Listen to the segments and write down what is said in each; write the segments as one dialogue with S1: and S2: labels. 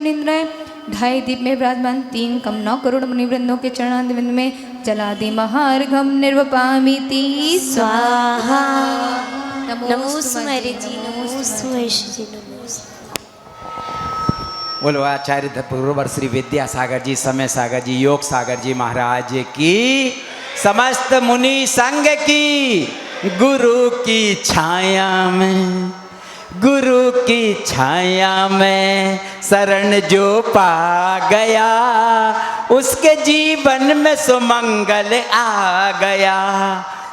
S1: निंद्राए 2.5 दीप में विराजमान 3 कम 9 करोड़ मुनिवृंदों के चरणारविंद में जलादि महार्घम निर्वपामीति स्वाहा।
S2: नमो सुमेरे जी, नमो सुमेश जी, नमो।
S3: बोलो आचार्य धर्मपुर श्री विद्यासागर जी, समय सागर जी, योग सागर जी महाराज की, समस्त मुनि संघ की, गुरु की छाया में, गुरु की छाया में शरण जो पा गया, उसके जीवन में सुमंगल आ गया,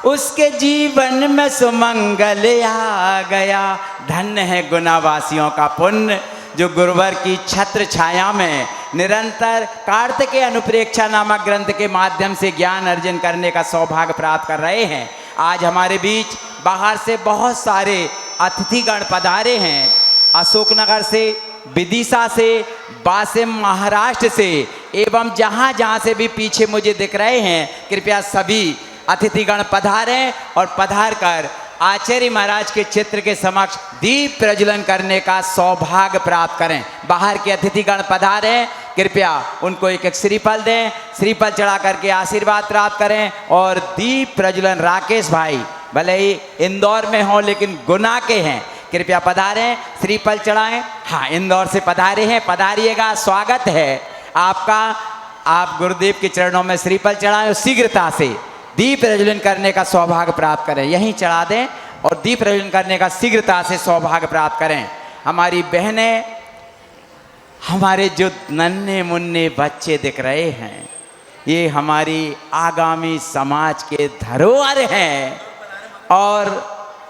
S3: उसके जीवन में सुमंगल आ गया। धन्य है गुनावासियों का पुण्य जो गुरुवर की छत्र छाया में निरंतर कार्तिकेय अनुप्रेक्षा नामक ग्रंथ के माध्यम से ज्ञान अर्जन करने का सौभाग्य प्राप्त कर रहे हैं। आज हमारे बीच बाहर से बहुत सारे अतिथिगण पधारे हैं। अशोकनगर से, विदिशा से, वाशिम महाराष्ट्र से एवं जहाँ जहाँ से भी पीछे मुझे दिख रहे हैं, कृपया सभी अतिथिगण पधारें और पधार कर आचार्य महाराज के चित्र के समक्ष दीप प्रज्वलन करने का सौभाग्य प्राप्त करें। बाहर के अतिथिगण पधारें, कृपया उनको एक एक श्रीफल दें, श्रीफल चढ़ा करके आशीर्वाद प्राप्त करें और दीप प्रज्वलन। राकेश भाई भले ही इंदौर में हों लेकिन गुना के हैं, कृपया पधारें, श्रीफल चढ़ाएं। हाँ, इंदौर से पधारे हैं, पधारिएगा, स्वागत है आपका। आप गुरुदेव के चरणों में श्रीफल चढ़ाएं और शीघ्रता से दीप प्रज्वलन करने का सौभाग्य प्राप्त करें। यहीं चढ़ा दें और दीप प्रज्वलन करने का शीघ्रता से सौभाग्य प्राप्त करें। हमारी बहनें, हमारे जो नन्हे मुन्ने बच्चे दिख रहे हैं, ये हमारी आगामी समाज के धरोहर हैं और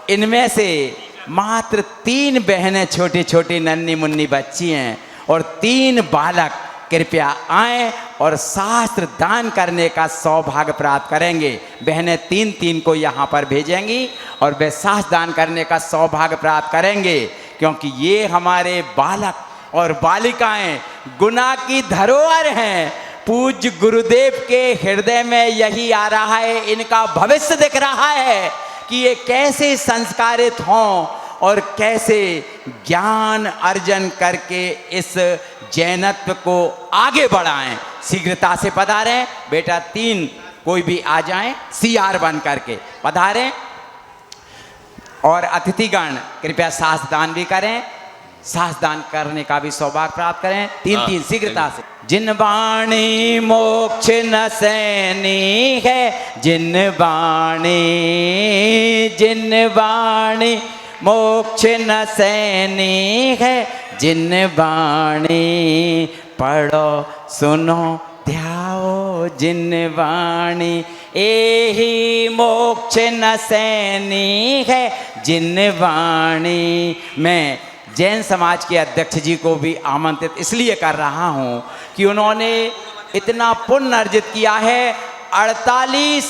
S3: इनमें से मात्र 3 बहनें छोटी छोटी नन्ही मुन्नी बच्ची हैं और 3 बालक कृपया आएं और शास्त्र दान करने का सौभाग्य प्राप्त करेंगे। बहनें 3-3 को यहाँ पर भेजेंगी और वे शास्त्र दान करने का सौभाग्य प्राप्त करेंगे, क्योंकि ये हमारे बालक और बालिकाएं गुना की धरोहर हैं। पूज्य गुरुदेव के हृदय में यही आ रहा है, इनका भविष्य दिख रहा है कि ये कैसे संस्कारित हों और कैसे ज्ञान अर्जन करके इस जैनत्व को आगे बढ़ाएं। शीघ्रता से पधारें बेटा, 3 कोई भी आ जाएं, CR बन करके पधारें और अतिथिगण कृपया शास्त्र दान भी करें, शास्त्र दान करने का भी सौभाग्य प्राप्त करें। 3-3 शीघ्रता से। जिन वाणी मोक्ष न सैनी है, जिन वाणी मोक्ष न सैनी है, जिन वाणी पढ़ो सुनो ध्याओ, जिन वाणी एही मोक्ष न सैनी है, जिन वाणी। मैं जैन समाज के अध्यक्ष जी को भी आमंत्रित इसलिए कर रहा हूँ कि उन्होंने इतना पुण्य अर्जित किया है। 48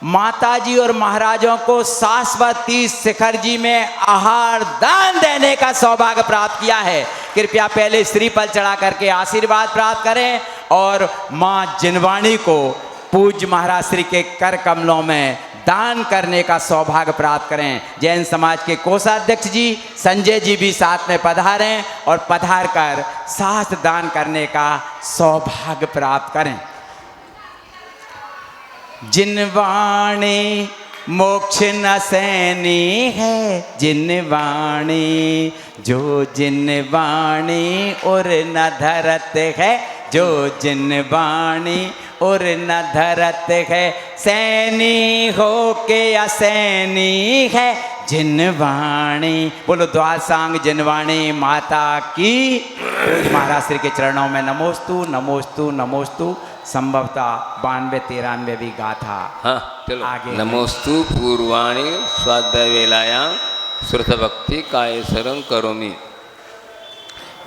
S3: माताजी और महाराजों को शाश्वती शिखर जी में आहार दान देने का सौभाग्य प्राप्त किया है। कृपया पहले श्रीफल चढ़ा करके आशीर्वाद प्राप्त करें और माँ जिनवाणी को पूज्य महाराज श्री के कर कमलों में दान करने का सौभाग्य प्राप्त करें। जैन समाज के कोषाध्यक्ष जी संजय जी भी साथ में पधारें और पधार कर शास्त्र दान करने का सौभाग्य प्राप्त करें। जिन वाणी मोक्ष न सैनी है, जिन वाणी जो जिन वाणी और न धरत है, जो जिन वाणी और न धरत है, सैनी हो के असैनी है, जिन वाणी। बोलो द्वारसांग जिनवाणी माता की। महाराज श्री के चरणों में नमोस्तु नमोस्तु नमोस्तु। संभवतः 92-93 भी गाथा।
S4: हाँ चलो
S3: आगे।
S4: नमोस्तु पूर्वाणी स्वाध्याय वेलायां श्रुतभक्ति कायसरं करोमि।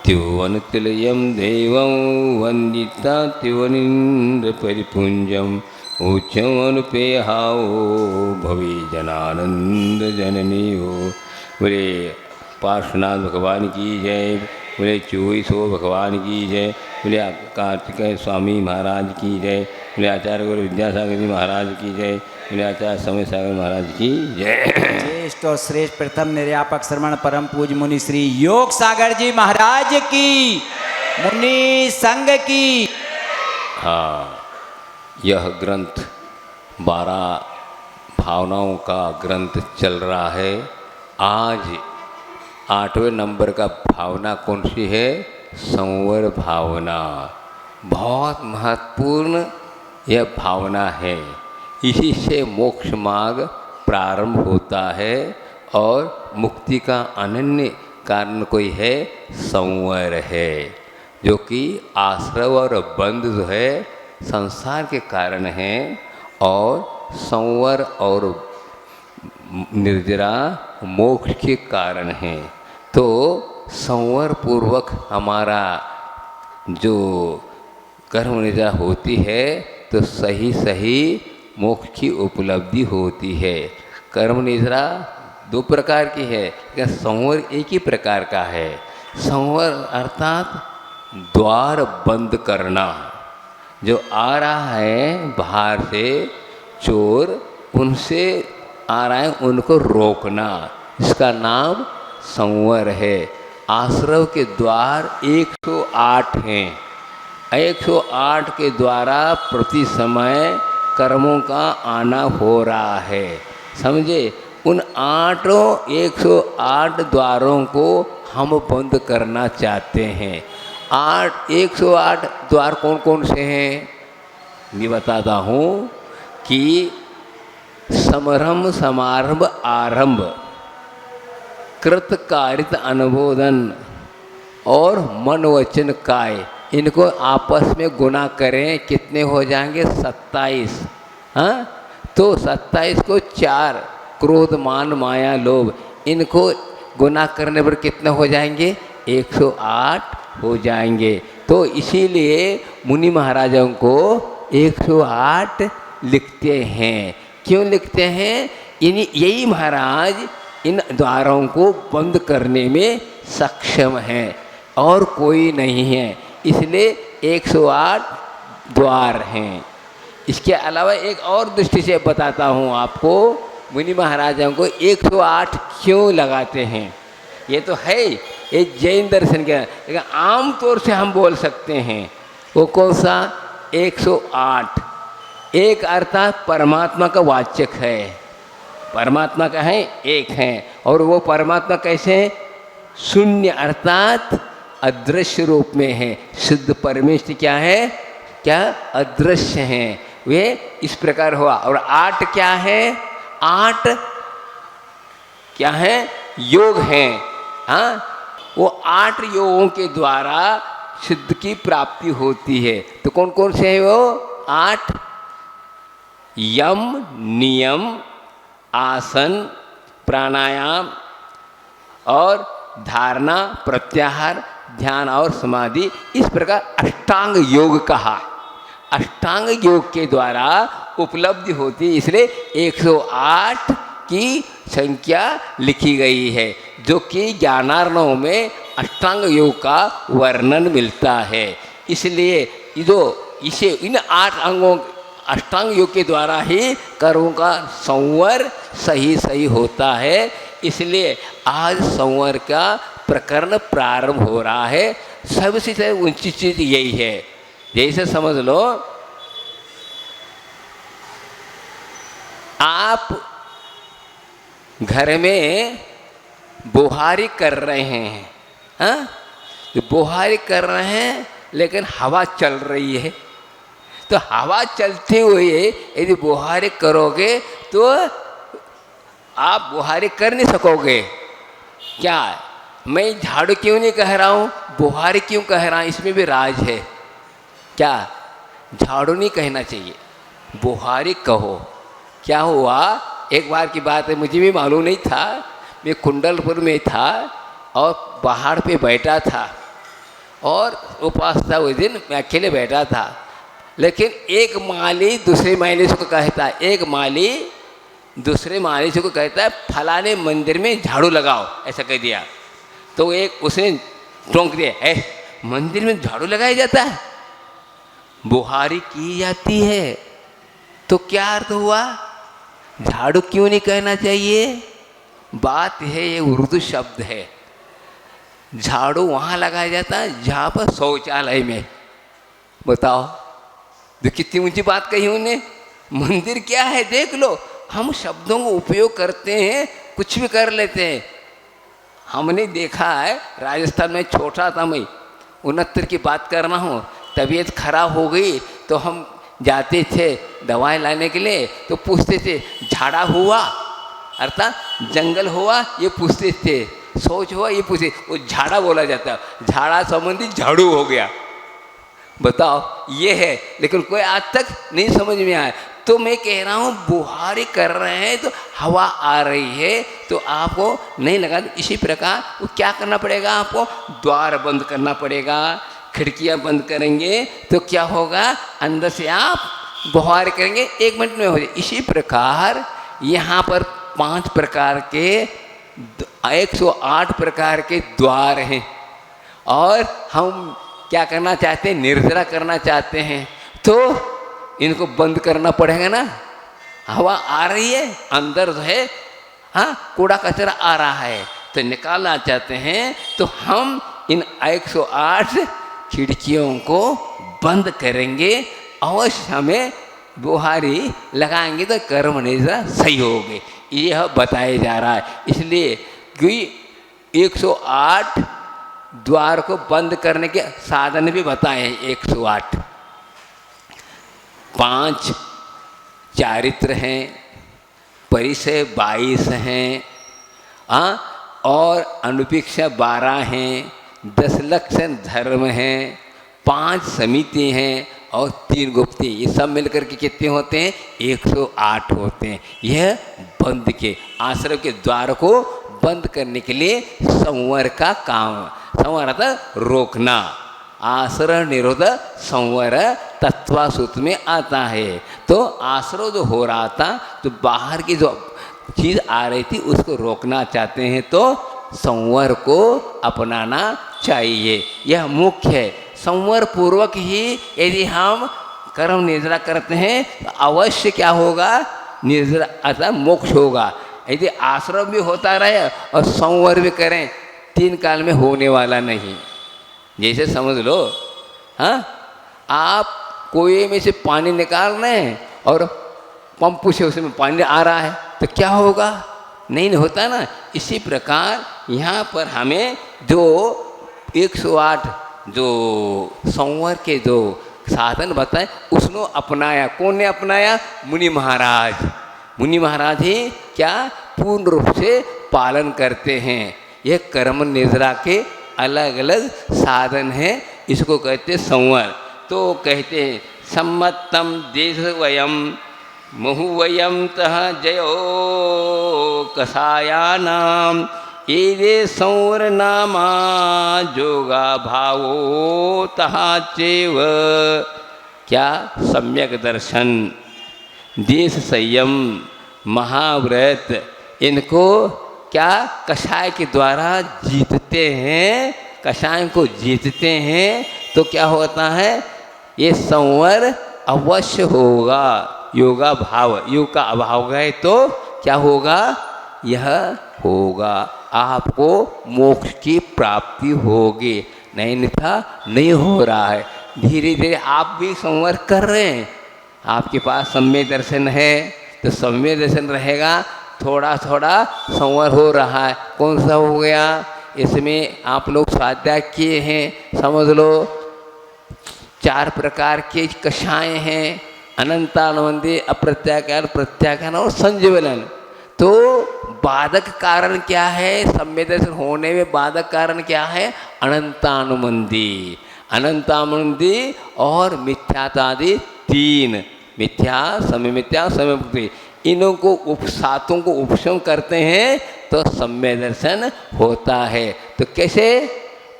S4: त्योवनुतिलयं देवं वन्दिता त्योवनिन्द्र परिपुञ्जम् उच्चमनुपेहाओ भवे जनानंद जननी हो। बोले पार्श्वनाथ भगवान की जय, बोले चोईसो भगवान की जय, बोले कार्तिकेय स्वामी महाराज की जय, बोले आचार्य गुरु विद्यासागर जी महाराज की जय, बोले आचार्य समय सागर महाराज की जय।
S3: ज्येष्ठ और श्रेष्ठ प्रथम निर्यापक श्रमण परम पूज मुनि श्री योग सागर जी महाराज की। मुनि संघ की।
S4: हाँ, यह ग्रंथ 12 भावनाओं का ग्रंथ चल रहा है। आज 8वें नंबर का भावना कौन सी है? संवर भावना। बहुत महत्वपूर्ण यह भावना है। इसी से मोक्ष मार्ग प्रारंभ होता है और मुक्ति का अनन्य कारण कोई है? संवर है, जो कि आश्रव और बंध जो है संसार के कारण हैं, और संवर और निर्जरा मोक्ष के कारण हैं। तो संवर पूर्वक हमारा जो कर्म निद्रा होती है तो सही सही मोक्ष की उपलब्धि होती है। कर्म निद्रा 2 प्रकार की है, लेकिन संवर एक ही प्रकार का है। संवर अर्थात द्वार बंद करना। जो आ रहा है बाहर से चोर, उनसे आ रहा है उनको रोकना, इसका नाम संवर है। आश्रव के द्वार 108 हैं। 108 के द्वारा प्रति समय कर्मों का आना हो रहा है। समझे? उन 108 द्वारों को हम बंद करना चाहते हैं। 108 द्वार कौन कौन से हैं? मैं बताता हूँ कि समरंभ समारंभ आरंभ, कृत कारित अनुबोधन और मन वचन काय, इनको आपस में गुना करें, कितने हो जाएंगे? 27। हाँ, तो 27 को 4, क्रोध मान माया लोभ, इनको गुना करने पर कितने हो जाएंगे? 108 हो जाएंगे। तो इसीलिए मुनि महाराजों को 108 लिखते हैं। क्यों लिखते हैं? यही महाराज इन द्वारों को बंद करने में सक्षम हैं और कोई नहीं है, इसलिए 108 द्वार हैं। इसके अलावा एक और दृष्टि से बताता हूँ आपको, मुनि महाराजों को 108 क्यों लगाते हैं। ये तो है ये जैन दर्शन के, लेकिन आम तौर से हम बोल सकते हैं वो कौन सा? 108। एक अर्थात परमात्मा का वाचक है, परमात्मा का है, एक है। और वो परमात्मा कैसे है? शून्य अर्थात अदृश्य रूप में है। शुद्ध परमेश्वर क्या है? क्या? अदृश्य हैं। वे इस प्रकार हुआ। और 8 क्या है? 8 क्या है? योग हैं। हाँ, वो 8 योगों के द्वारा सिद्ध की प्राप्ति होती है। तो कौन कौन से हैं वो? 8 यम, नियम, आसन, प्राणायाम और धारणा, प्रत्याहार, ध्यान और समाधि। इस प्रकार अष्टांग योग कहा। अष्टांग योग के द्वारा उपलब्धि होती है, इसलिए 108 की संख्या लिखी गई है, जो कि ज्ञानार्णव में अष्टांग योग का वर्णन मिलता है। इसलिए इसे इन 8 अंगों अष्टांग योग के द्वारा ही कर्मों का संवर सही होता है। इसलिए आज संवर का प्रकरण प्रारंभ हो रहा है। सबसे ऊंची चीज यही है। जैसे समझ लो, आप घर में बुहारी कर रहे हैं, हाँ, बुहारी कर रहे हैं, लेकिन हवा चल रही है। तो हवा चलते हुए यदि बुहारी करोगे तो आप बुहारी कर नहीं सकोगे। क्या? मैं झाड़ू क्यों नहीं कह रहा हूँ, बुहारी क्यों कह रहा हूँ? इसमें भी राज है। क्या? झाड़ू नहीं कहना चाहिए, बुहारी कहो। क्या हुआ? एक बार की बात है, मुझे भी मालूम नहीं था। मैं कुंडलपुर में था और पहाड़ पे बैठा था और उपास था। उस दिन मैं अकेले बैठा था, लेकिन एक माली दूसरे माली से को कहता है, एक माली दूसरे माली से को कहता है फलाने मंदिर में झाड़ू लगाओ, ऐसा कह दिया। तो एक उसने टोंक दिया, मंदिर में झाड़ू लगाया जाता है, बुहारी की जाती है। तो क्या अर्थ हुआ? झाड़ू क्यों नहीं कहना चाहिए? बात है, ये उर्दू शब्द है। झाड़ू वहाँ लगाया जाता है जहाँ पर शौचालय में। बताओ तो कितनी ऊंची बात कही उन्हें। मंदिर क्या है देख लो। हम शब्दों को उपयोग करते हैं, कुछ भी कर लेते हैं। हमने देखा है राजस्थान में, छोटा था मैं, 69 की बात कर रहा हूँ, तबीयत खराब हो गई तो हम जाते थे दवाएं लाने के लिए, तो पूछते थे झाड़ा हुआ, अर्थात जंगल हुआ ये पूछते थे, शौच हुआ ये पूछते, वो झाड़ा बोला जाता, झाड़ा संबंधी झाड़ू हो गया। बताओ ये है, लेकिन कोई आज तक नहीं समझ में आया। तो मैं कह रहा हूँ बुहारी कर रहे हैं तो हवा आ रही है तो आपको नहीं लगा। इसी प्रकार वो क्या करना पड़ेगा, आपको द्वार बंद करना पड़ेगा, खिड़कियाँ बंद करेंगे तो क्या होगा, अंदर से आप बुहारी करेंगे 1 मिनट में हो जाए। इसी प्रकार यहाँ पर 5 प्रकार के 108 प्रकार के द्वार हैं और हम क्या करना चाहते हैं, निर्जरा करना चाहते हैं तो इनको बंद करना पड़ेगा ना। हवा आ रही है, अंदर जो है हाँ कूड़ा कचरा आ रहा है तो निकालना चाहते हैं तो हम इन 108 खिड़कियों को बंद करेंगे। अवश्य हमें बुहारी लगाएंगे तो कर्म निद्रा सही होगी, यह बताया जा रहा है। इसलिए कि 108 द्वार को बंद करने के साधन भी बताए हैं। 108 5 चारित्र हैं, परिचय 22 हैं और अनुपेक्षा 12 हैं, 10 लक्षण धर्म हैं, 5 समिति हैं और 3 गुप्ती। ये सब मिलकर के कितने होते हैं, 108 होते हैं। यह बंद के आश्रम के द्वार को बंद करने के लिए संवर का काम। संवर अर्थात रोकना, आश्रम निरोध संवर तत्वासूत्र में आता है। तो आश्रय जो हो रहा था तो बाहर की जो चीज़ आ रही थी उसको रोकना चाहते हैं तो संवर को अपनाना चाहिए, यह मुख्य है। संवर पूर्वक ही यदि हम कर्म निर्जरा करते हैं तो अवश्य क्या होगा, निर्जरा अर्थात मोक्ष होगा। यदि आश्रम भी होता रहे और संवर भी करें 3 काल में होने वाला नहीं। जैसे समझ लो हाँ, आप कुएं में से पानी निकाल रहे हैं और पंप से उसमें पानी आ रहा है तो क्या होगा, नहीं होता ना। इसी प्रकार यहाँ पर हमें जो 108 जो संवर के जो साधन बताए उसने अपनाया। कौन ने अपनाया, मुनि महाराज। मुनि महाराज ही क्या पूर्ण रूप से पालन करते हैं। यह कर्म निर्जरा के अलग अलग साधन हैं, इसको कहते संवर। तो कहते हैं सम्मतम देश वयम महुवयम तह जयो कसायानाम एदे संवर नामा जोगा भावो तहा चेव। क्या सम्यक दर्शन, देश संयम, महाव्रत, इनको क्या कषाय के द्वारा जीतते हैं। कषाय को जीतते हैं तो क्या होता है, ये संवर अवश्य होगा। योगा भाव, योग का अभाव गए तो क्या होगा, यह होगा, आपको मोक्ष की प्राप्ति होगी। नहीं था, नहीं हो रहा है। धीरे धीरे आप भी संवर कर रहे हैं। आपके पास सम्य दर्शन है तो सम्य दर्शन रहेगा, थोड़ा थोड़ा संवर हो रहा है। कौन सा हो गया, इसमें आप लोग स्वाध्याय किए हैं, समझ लो 4 प्रकार के कषाय हैं, अनंतानुबंधी, अप्रत्याख्यान, प्रत्याख्यान और संजीवलन। तो बाधक कारण क्या है, सम्य दर्शन होने में बाधक कारण क्या है, अनंतानुबंधी, अनंतानुबंधी और मिथ्यातादि 3, मिथ्या, समय मिथ्या, समय मुक्ति, इनों को सातों को उपशम करते हैं तो सम्य दर्शन होता है। तो कैसे,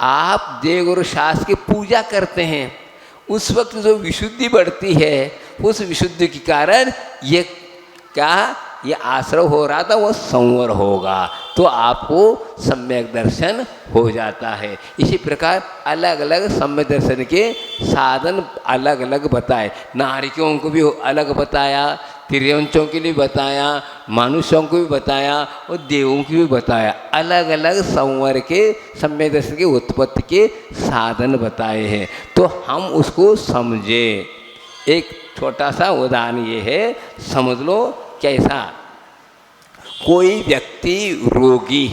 S4: आप देवगुरु शास्त्र की पूजा करते हैं, उस वक्त जो विशुद्धि बढ़ती है, उस विशुद्धि के कारण ये क्या, ये आश्रय हो रहा था वो संवर होगा तो आपको सम्यक दर्शन हो जाता है। इसी प्रकार अलग अलग सम्यक दर्शन के साधन अलग अलग बताए। नारिकों को भी अलग बताया, तिर्यंचों के लिए बताया, मनुष्यों को भी बताया और देवों की भी बताया। अलग अलग संवर के सम्यक दर्शन की उत्पत्ति के साधन बताए हैं, तो हम उसको समझे। एक छोटा सा उदाहरण ये है, समझ लो कैसा। कोई व्यक्ति रोगी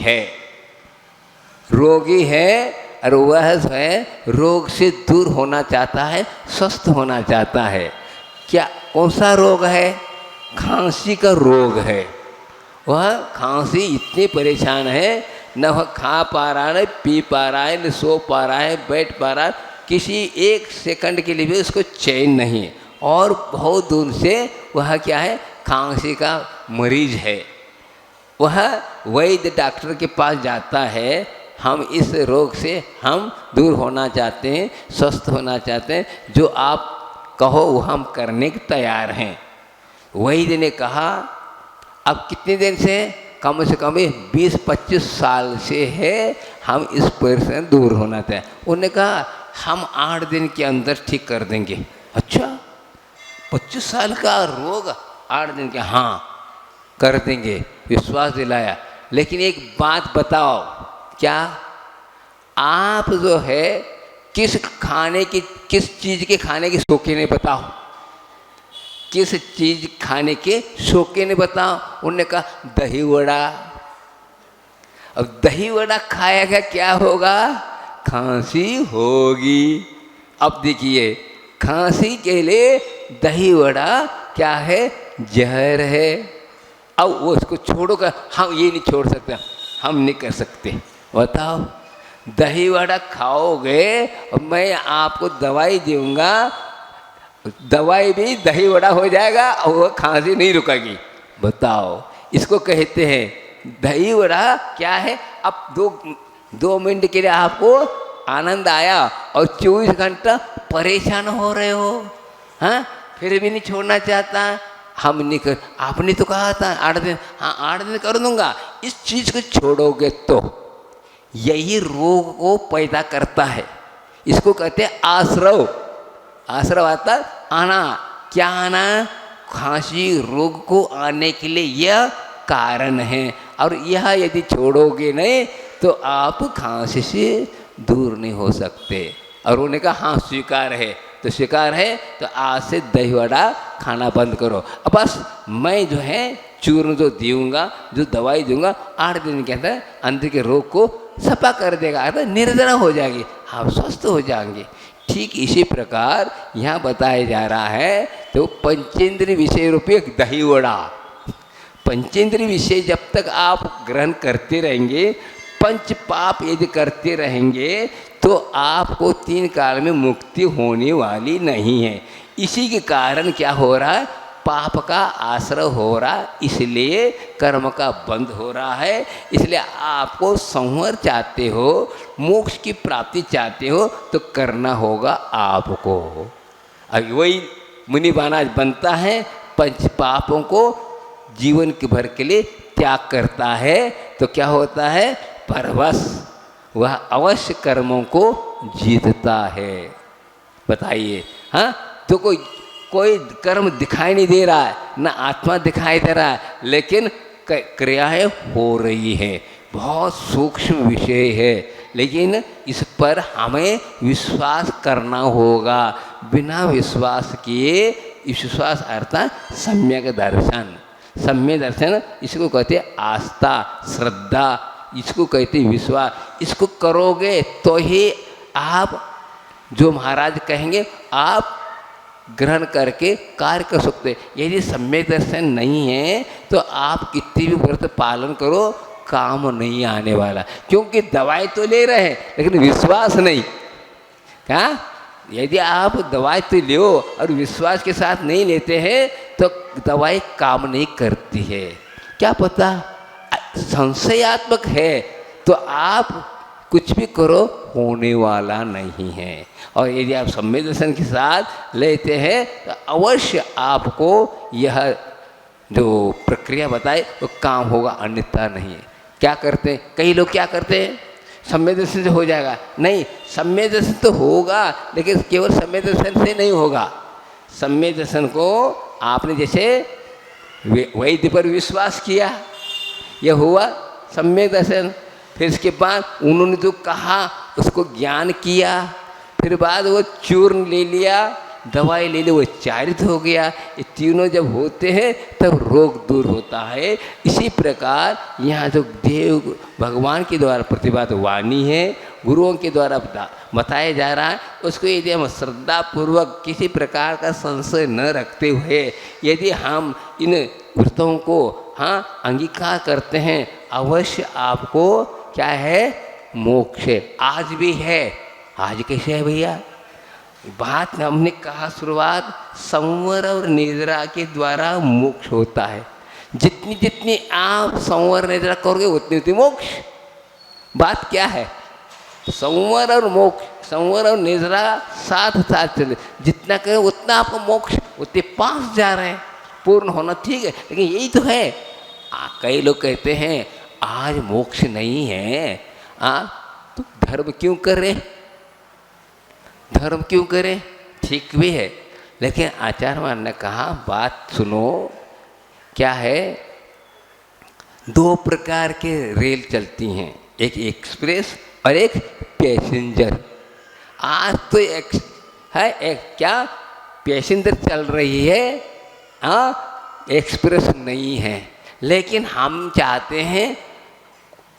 S4: है और वह जो है रोग से दूर होना चाहता है, स्वस्थ होना चाहता है। क्या कौन सा रोग है? खांसी का रोग है। वह खांसी इतनी परेशान है, न वह खा पा रहा है, न पी पा रहा है, न सो पा रहा है, बैठ पा रहा है, किसी एक सेकंड के लिए भी उसको चैन नहीं। और बहुत दूर से वह क्या है, खांसी का मरीज है। वह वैद्य डॉक्टर के पास जाता है, हम इस रोग से हम दूर होना चाहते हैं, स्वस्थ होना चाहते हैं, जो आप कहो वो हम करने के तैयार हैं। वैद्य ने कहा अब कितने दिन से? कम से कम 20-25 साल से है हम इस परेशानी दूर होना था। उन्होंने कहा हम 8 दिन के अंदर ठीक कर देंगे। अच्छा, 25 साल का रोग 8 दिन के? हाँ कर देंगे, विश्वास दिलाया। लेकिन एक बात बताओ, क्या आप जो है किस चीज़ के खाने के शौकीन है? बताओ, किस चीज़ खाने के शौकीन है बताओ? उन्होंने कहा दही वड़ा। अब दही वड़ा खाएगा क्या होगा? खांसी होगी। अब देखिए, खांसी के लिए दही वड़ा क्या है? जहर है। अब वो उसको छोड़ोगा? हम ये नहीं छोड़ सकते, हम नहीं कर सकते। बताओ, दही वड़ा खाओगे और मैं आपको दवाई दूंगा, दवाई भी दही वड़ा हो जाएगा और वो खांसी नहीं रुकेगी। बताओ, इसको कहते हैं दही वड़ा। क्या है? अब 2 मिनट के लिए आपको आनंद आया और 24 घंटा परेशान हो रहे हो, हाँ, फिर भी नहीं छोड़ना चाहता। हम नहीं कर, आपने तो कहा था 8 दिन, हाँ 8 दिन कर दूंगा। इस चीज़ को छोड़ोगे तो यही रोग को पैदा करता है। इसको कहते हैं आश्रव। आश्रव आता आना। क्या आना? खांसी रोग को आने के लिए यह कारण है। और यह यदि छोड़ोगे नहीं तो आप खांसी से दूर नहीं हो सकते। और उन्होंने कहा हाँ स्वीकार है, तो स्वीकार है तो आज से दही वड़ा खाना बंद करो। अब बस मैं जो है चूर्ण जो दूंगा, जो दवाई दूंगा, 8 दिन के अंदर अंदर के रोग को सफा कर देगा, अर्थात निर्जरा हो जाएगी, आप स्वस्थ हो जाएंगे। ठीक इसी प्रकार यहाँ बताया जा रहा है, तो पंचेंद्रिय विषय रूपी एक दही वड़ा। पंचेंद्रिय विषय जब तक आप ग्रहण करते रहेंगे, पंच पाप यदि करते रहेंगे, तो आपको 3 काल में मुक्ति होने वाली नहीं है। इसी के कारण क्या हो रहा है? पाप का आश्रय हो रहा, इसलिए कर्म का बंध हो रहा है। इसलिए आपको संवर चाहते हो, मोक्ष की प्राप्ति चाहते हो, तो करना होगा आपको। अब वही मुनि महाराज बनता है, पंच पापों को जीवन के भर के लिए त्याग करता है, तो क्या होता है? परवश वह अवश्य कर्मों को जीतता है। बताइए, हाँ, तो कोई कर्म दिखाई नहीं दे रहा है, न आत्मा दिखाई दे रहा है, लेकिन क्रियाएं हो रही हैं। बहुत सूक्ष्म विषय है, लेकिन इस पर हमें विश्वास करना होगा। बिना विश्वास किए, विश्वास अर्थात सम्यक दर्शन। सम्यक दर्शन इसको कहते हैं आस्था, श्रद्धा, इसको कहते हैं विश्वास। इसको करोगे तो ही आप जो महाराज कहेंगे आप ग्रहण करके कार्य कर सकते। यदि सम्यक दर्शन नहीं है तो आप कितनी भी व्रत पालन करो, काम नहीं आने वाला। क्योंकि दवाई तो ले रहे हैं लेकिन विश्वास नहीं। क्या? यदि आप दवाई तो लो और विश्वास के साथ नहीं लेते हैं तो दवाई काम नहीं करती है। क्या पता संशयात्मक है तो आप कुछ भी करो होने वाला नहीं है। और यदि आप सम्यक दर्शन के साथ लेते हैं तो अवश्य आपको यह जो प्रक्रिया बताए वो काम होगा, अन्यथा नहीं है। क्या करते हैं कई लोग? क्या करते हैं? सम्यक दर्शन से हो जाएगा। नहीं, सम्यक दर्शन तो होगा, लेकिन केवल सम्यक दर्शन से नहीं होगा। सम्यक दर्शन को आपने जैसे वैद्य पर विश्वास किया, यह हुआ सम्यक दर्शन। फिर इसके बाद उन्होंने जो कहा उसको ज्ञान किया, फिर बाद वो चूर्ण ले लिया, दवाई ले ली, वो चारित हो गया। ये तीनों जब होते हैं तब रोग दूर होता है। इसी प्रकार यहाँ जो देव भगवान के द्वारा प्रतिपादित वाणी है, गुरुओं के द्वारा बताया जा रहा है, उसको यदि हम श्रद्धापूर्वक किसी प्रकार का संशय न रखते हुए यदि हम इन व्रतों को अंगीकार करते हैं, अवश्य आपको क्या है, मोक्ष आज भी है। आज कैसे है भैया? बात हमने कहा शुरुआत, संवर और निद्रा के द्वारा मोक्ष होता है। जितनी जितनी आप संवर निद्रा करोगे उतनी उतनी मोक्ष। बात क्या है? संवर और मोक्ष, संवर और निद्रा साथ साथ चले, जितना करें उतना आपको मोक्ष, उतने पास जा रहे हैं। पूर्ण होना ठीक है, लेकिन यही तो है। कई लोग कहते हैं आज मोक्ष नहीं है, तो धर्म क्यों करे, धर्म क्यों करें? ठीक भी है, लेकिन आचार्यमान ने कहा बात सुनो, क्या है, दो प्रकार के रेल चलती हैं, एक एक्सप्रेस और एक पैसेंजर। आज तो एक क्या पैसेंजर चल रही है, एक्सप्रेस नहीं है। लेकिन हम चाहते हैं,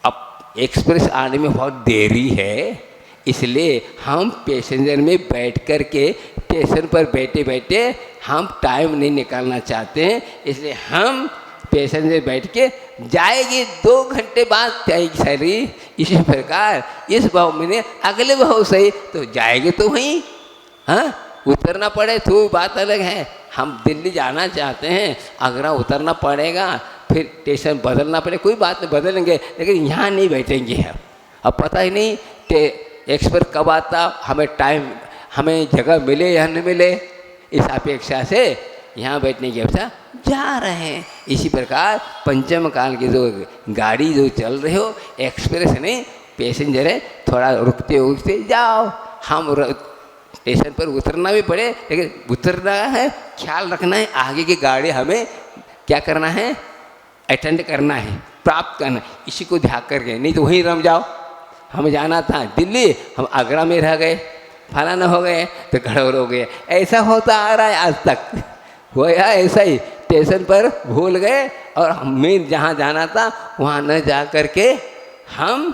S4: अब एक्सप्रेस आने में बहुत देरी है, इसलिए हम पैसेंजर में बैठ कर के स्टेशन पर बैठे बैठे हम टाइम नहीं निकालना चाहते हैं, इसलिए हम पैसेंजर बैठ के जाएगी 2 घंटे बाद जाएगी सारी। इसी प्रकार इस भाव में अगले भाव सही तो जाएंगे तो वहीं, उतरना पड़े तो बात अलग है। हम दिल्ली जाना चाहते हैं, आगरा उतरना पड़ेगा, फिर स्टेशन बदलना पड़े, कोई बात नहीं, बदलेंगे, लेकिन यहाँ नहीं बैठेंगे हम। अब पता ही नहीं एक्सप्रेस कब आता, हमें टाइम, हमें जगह मिले या न मिले, इस अपेक्षा से यहाँ बैठने की अपेक्षा जा रहे हैं। इसी प्रकार पंचम काल की जो गाड़ी जो चल रही हो, एक्सप्रेस नहीं पैसेंजर है, थोड़ा रुकते रुकते जाओ। हम स्टेशन पर उतरना भी पड़े, लेकिन उतरना है, ख्याल रखना है, आगे की गाड़ी हमें क्या करना है, अटेंड करना है, प्राप्त करना है, इसी को ध्यान करके, नहीं तो वहीं रम जाओ। हमें जाना था दिल्ली, हम आगरा में रह गए, फलाना हो गए तो गड़बड़ हो गए। ऐसा होता आ रहा है आज तक, हुआ ऐसा ही, स्टेशन पर भूल गए और हमें जहाँ जाना था वहाँ न जा कर के हम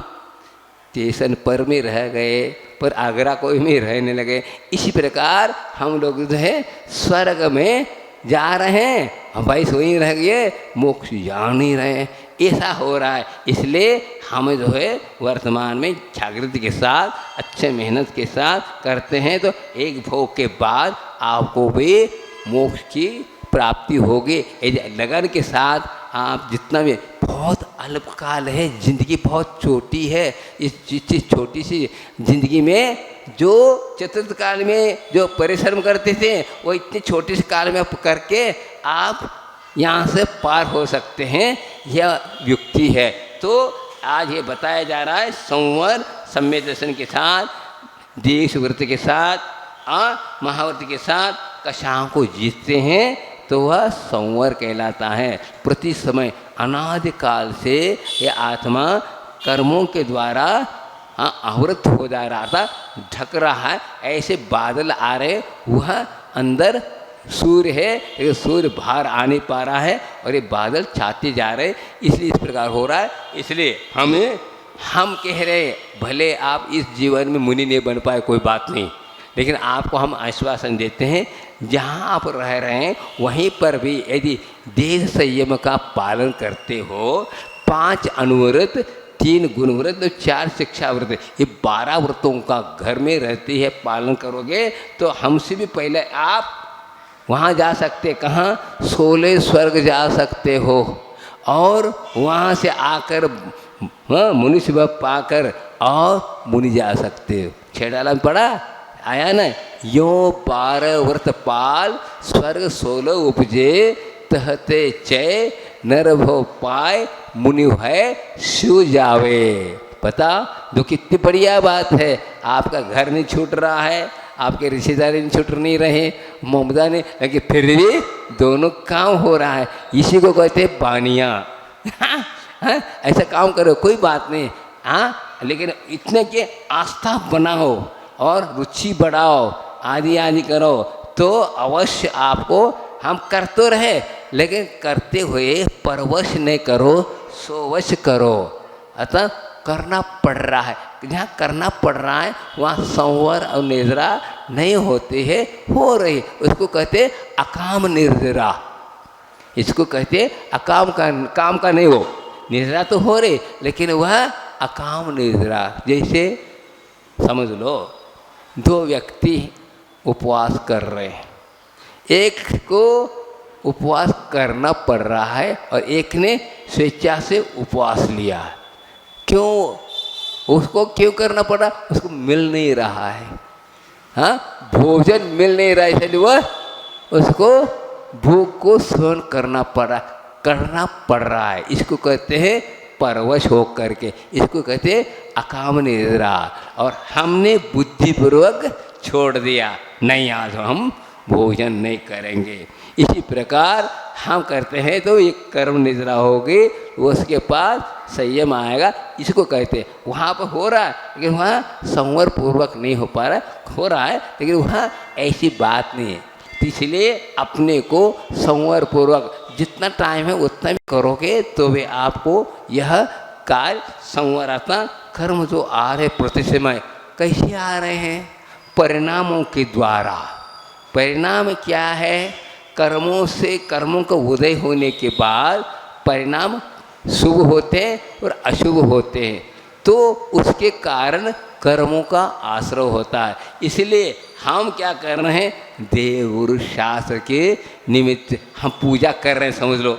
S4: स्टेशन पर में रह गए, पर आगरा कोई में रहने लगे। इसी प्रकार हम लोग जो है स्वर्ग में जा रहे हैं, हम भाई सोई रह गए, मोक्ष जा नहीं रहे, ऐसा हो रहा है। इसलिए हमें जो है वर्तमान में जागृति के साथ अच्छे मेहनत के साथ करते हैं तो एक भोग के बाद आपको भी मोक्ष की प्राप्ति होगी। लगन के साथ आप जितना भी, बहुत अल्पकाल है, जिंदगी बहुत छोटी है, इस छोटी सी जिंदगी में जो चतुर्थ काल में जो परिश्रम करते थे वो इतने छोटे से काल में करके आप यहाँ से पार हो सकते हैं, यह युक्ति है। तो आज ये बताया जा रहा है संवर सम्यक दर्शन के साथ, दीक्ष व्रत के साथ, महाव्रत के साथ कषायों को जीतते हैं तो वह संवर कहलाता है। प्रति समय अनादिकाल से यह आत्मा कर्मों के द्वारा आवृत हो जा रहा था, ढक रहा है, ऐसे बादल आ रहे, वह अंदर सूर्य है, लेकिन सूर्य बाहर आ नहीं पा रहा है और ये बादल छाते जा रहे, इसलिए इस प्रकार हो रहा है। इसलिए हम कह रहे, भले आप इस जीवन में मुनि नहीं बन पाए, कोई बात नहीं, लेकिन आपको हम आश्वासन देते हैं, जहाँ आप रह रहे हैं वहीं पर भी यदि देह संयम का पालन करते हो, 5 अनुव्रत, 3 गुणव्रत, 4 शिक्षा व्रत, ये 12 व्रतों का घर में रहती है, पालन करोगे तो हमसे भी पहले आप वहाँ जा सकते, कहाँ, 16 स्वर्ग जा सकते हो, और वहाँ से आकर मनुष्य भाव पाकर और मुनि जा सकते हो। छेड़ाला में पड़ा आया ना, यो 12 व्रत पाल स्वर्ग 16 उपजे, तहते चय नर भव पाए, मुनि है शिव जावे। पता जो कितनी बढ़िया बात है, आपका घर नहीं छूट रहा है, आपके रिश्तेदार छूट नहीं रहे, ममता ने, लेकिन फिर भी दोनों काम हो रहा है। इसी को कहते हैं बानिया। ऐसा काम करो, कोई बात नहीं, हाँ, लेकिन इतने के आस्था बनाओ और रुचि बढ़ाओ, आदि आदि करो, तो अवश्य आपको, हम कर तो रहे लेकिन करते हुए परवश नहीं करो, सोवश करो। अतः करना पड़ रहा है, जहाँ करना पड़ रहा है वहाँ संवर और निद्रा नहीं होती है, हो रही, उसको कहते अकाम निर्जरा। इसको कहते अकाम का, काम का नहीं हो, निद्रा तो हो रही लेकिन वह अकाम निद्रा। जैसे समझ लो, दो व्यक्ति उपवास कर रहे हैं, एक को उपवास करना पड़ रहा है और एक ने स्वेच्छा से उपवास लिया। क्यों? उसको क्यों करना पड़ा? उसको मिल नहीं रहा है, हाँ, भोजन मिल नहीं रहा है, इसलिए वह उसको भूख को सहन करना पड़ रहा है। इसको कहते हैं परवश हो करके, इसको कहते हैं अकाम निद्रा। और हमने बुद्धिपूर्वक छोड़ दिया, नहीं आज हम भोजन नहीं करेंगे। इसी प्रकार हम करते हैं तो ये कर्म निद्रा होगी, उसके पास संयम आएगा, इसको कहते हैं। वहाँ पर हो रहा है लेकिन वहाँ संवर पूर्वक नहीं हो पा रहा, हो रहा है लेकिन वहाँ ऐसी बात नहीं है। इसलिए अपने को संवर पूर्वक जितना टाइम है उतना भी करोगे तो वे आपको यह कार्य संवर आता। कर्म जो आ रहे प्रति समय कैसे आ रहे हैं? परिणामों के द्वारा। परिणाम क्या है? कर्मों से, कर्मों का उदय होने के बाद परिणाम शुभ होते हैं और अशुभ होते हैं, तो उसके कारण कर्मों का आश्रय होता है। इसलिए हम क्या कर रहे हैं? देव गुरु शास्त्र के निमित्त हम पूजा कर रहे हैं, समझ लो,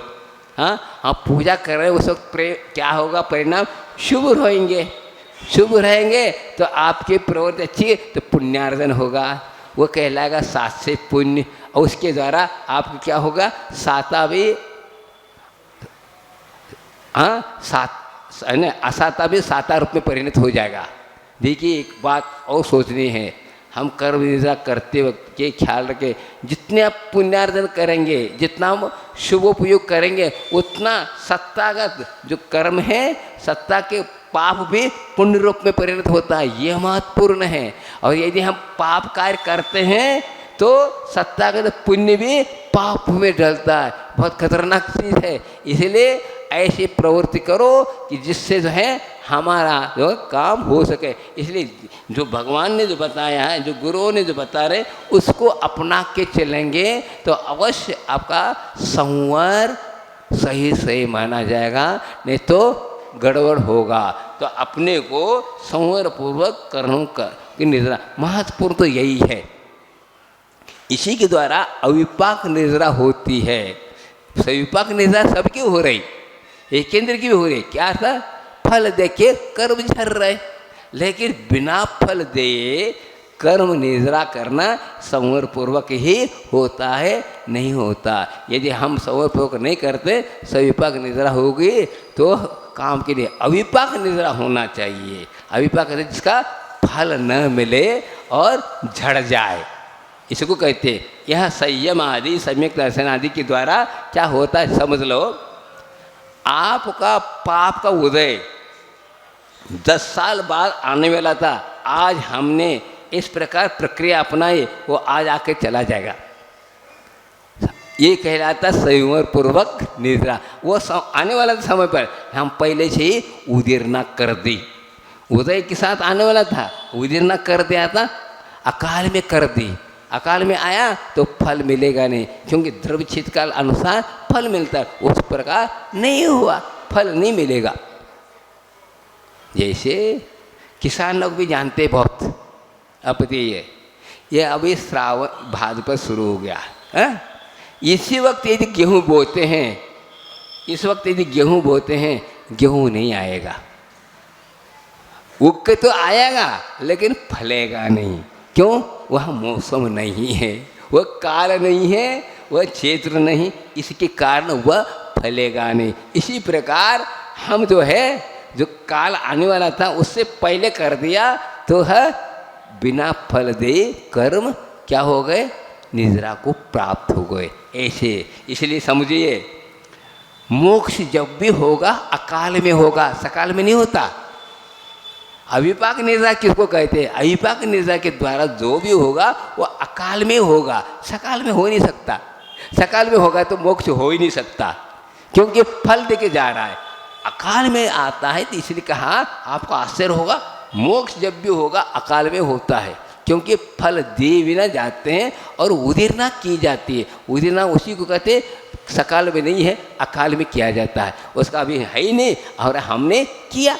S4: हाँ, हम पूजा कर रहे हैं। उस वक्त क्या होगा? परिणाम शुभ रहेंगे, शुभ रहेंगे तो आपकी प्रवृत्ति अच्छी है तो पुण्यार्जन होगा, वो कहलाएगा सात से पुण्य, और उसके द्वारा आपको क्या होगा? साता भी, हाँ, असाता भी साता रूप में परिणत हो जाएगा। देखिए एक बात और सोचनी है, हम कर्म निद्रा करते वक्त के ख्याल रखें, जितने आप पुण्यार्जन करेंगे, जितना हम शुभोपयोग करेंगे, उतना सत्तागत जो कर्म है, सत्ता के पाप भी पुण्य रूप में परिणत होता है, यह महत्वपूर्ण है। और यदि हम पाप कार्य करते हैं तो सत्तागत पुण्य भी पाप में डलता है, बहुत खतरनाक चीज़ है। इसलिए ऐसी प्रवृत्ति करो कि जिससे जो है हमारा जो काम हो सके। इसलिए जो भगवान ने जो बताया है, जो गुरुओं ने जो बता रहे, उसको अपना के चलेंगे तो अवश्य आपका संवर सही सही माना जाएगा, नहीं तो गड़बड़ होगा। तो अपने को संवर पूर्वक कर्मों की निद्रा महत्वपूर्ण तो यही है। इसी के द्वारा अविपाक निद्रा होती है। सविपाक निद्रा सबकी हो रही, एक केंद्र की भी हो रही। क्या था? फल देके कर्म झर रहे, लेकिन बिना फल दे कर्म निद्रा करना संवर पूर्वक ही होता है, नहीं होता। यदि हम संवर पूर्वक नहीं करते, सविपाक निद्रा होगी तो काम के लिए अविपाक निद्रा होना चाहिए। अविपाक जिसका फल न मिले और झड़ जाए, इसको कहते हैं। यह संयम आदि, सम्यक दर्शन आदि के द्वारा क्या होता है समझ लो। आपका पाप का उदय 10 साल बाद आने वाला था, आज हमने इस प्रकार प्रक्रिया अपनाई, वो आज आके चला जाएगा। ये कहलाता संयम पूर्वक निद्रा। वो आने वाला समय पर हम पहले से ही उदीर्णा कर दी। उदय के साथ आने वाला था, उदीर्णा कर दिया था, अकाल में कर दी। अकाल में आया तो फल मिलेगा नहीं, क्योंकि द्रव्य चित्त काल अनुसार फल मिलता है, उस प्रकार नहीं हुआ, फल नहीं मिलेगा। जैसे किसान लोग भी जानते बहुत, अब ये अभी श्रावण भाद्रपद शुरू हो गया है। इसी वक्त यदि गेहूँ बोते हैं, इस वक्त यदि गेहूँ बोते हैं, गेहूँ नहीं आएगा। उग के तो आएगा लेकिन फलेगा नहीं। क्यों? वह मौसम नहीं है, वह काल नहीं है, वह क्षेत्र नहीं, इसके कारण वह फलेगा नहीं। इसी प्रकार हम जो है, जो काल आने वाला था उससे पहले कर दिया तो है बिना फल दे कर्म क्या हो गए, निद्रा को प्राप्त हो गए। ऐसे इसलिए समझिए, मोक्ष जब भी होगा अकाल में होगा, सकाल में नहीं होता। अविपाक निद्रा किसको कहते हैं? अविपाक निद्रा के द्वारा जो भी होगा वो अकाल में होगा, सकाल में हो नहीं सकता। सकाल में होगा तो मोक्ष हो ही नहीं सकता, क्योंकि फल देके जा रहा है। अकाल में आता है, तो इसलिए कहा, आपको आश्चर्य होगा, मोक्ष जब भी होगा अकाल में होता है, क्योंकि फल दे बिना जाते हैं और उदीरना की जाती है। उदीरना उसी को कहते हैं, सकाल में नहीं है, अकाल में किया जाता है। उसका अभी है ही नहीं और हमने किया।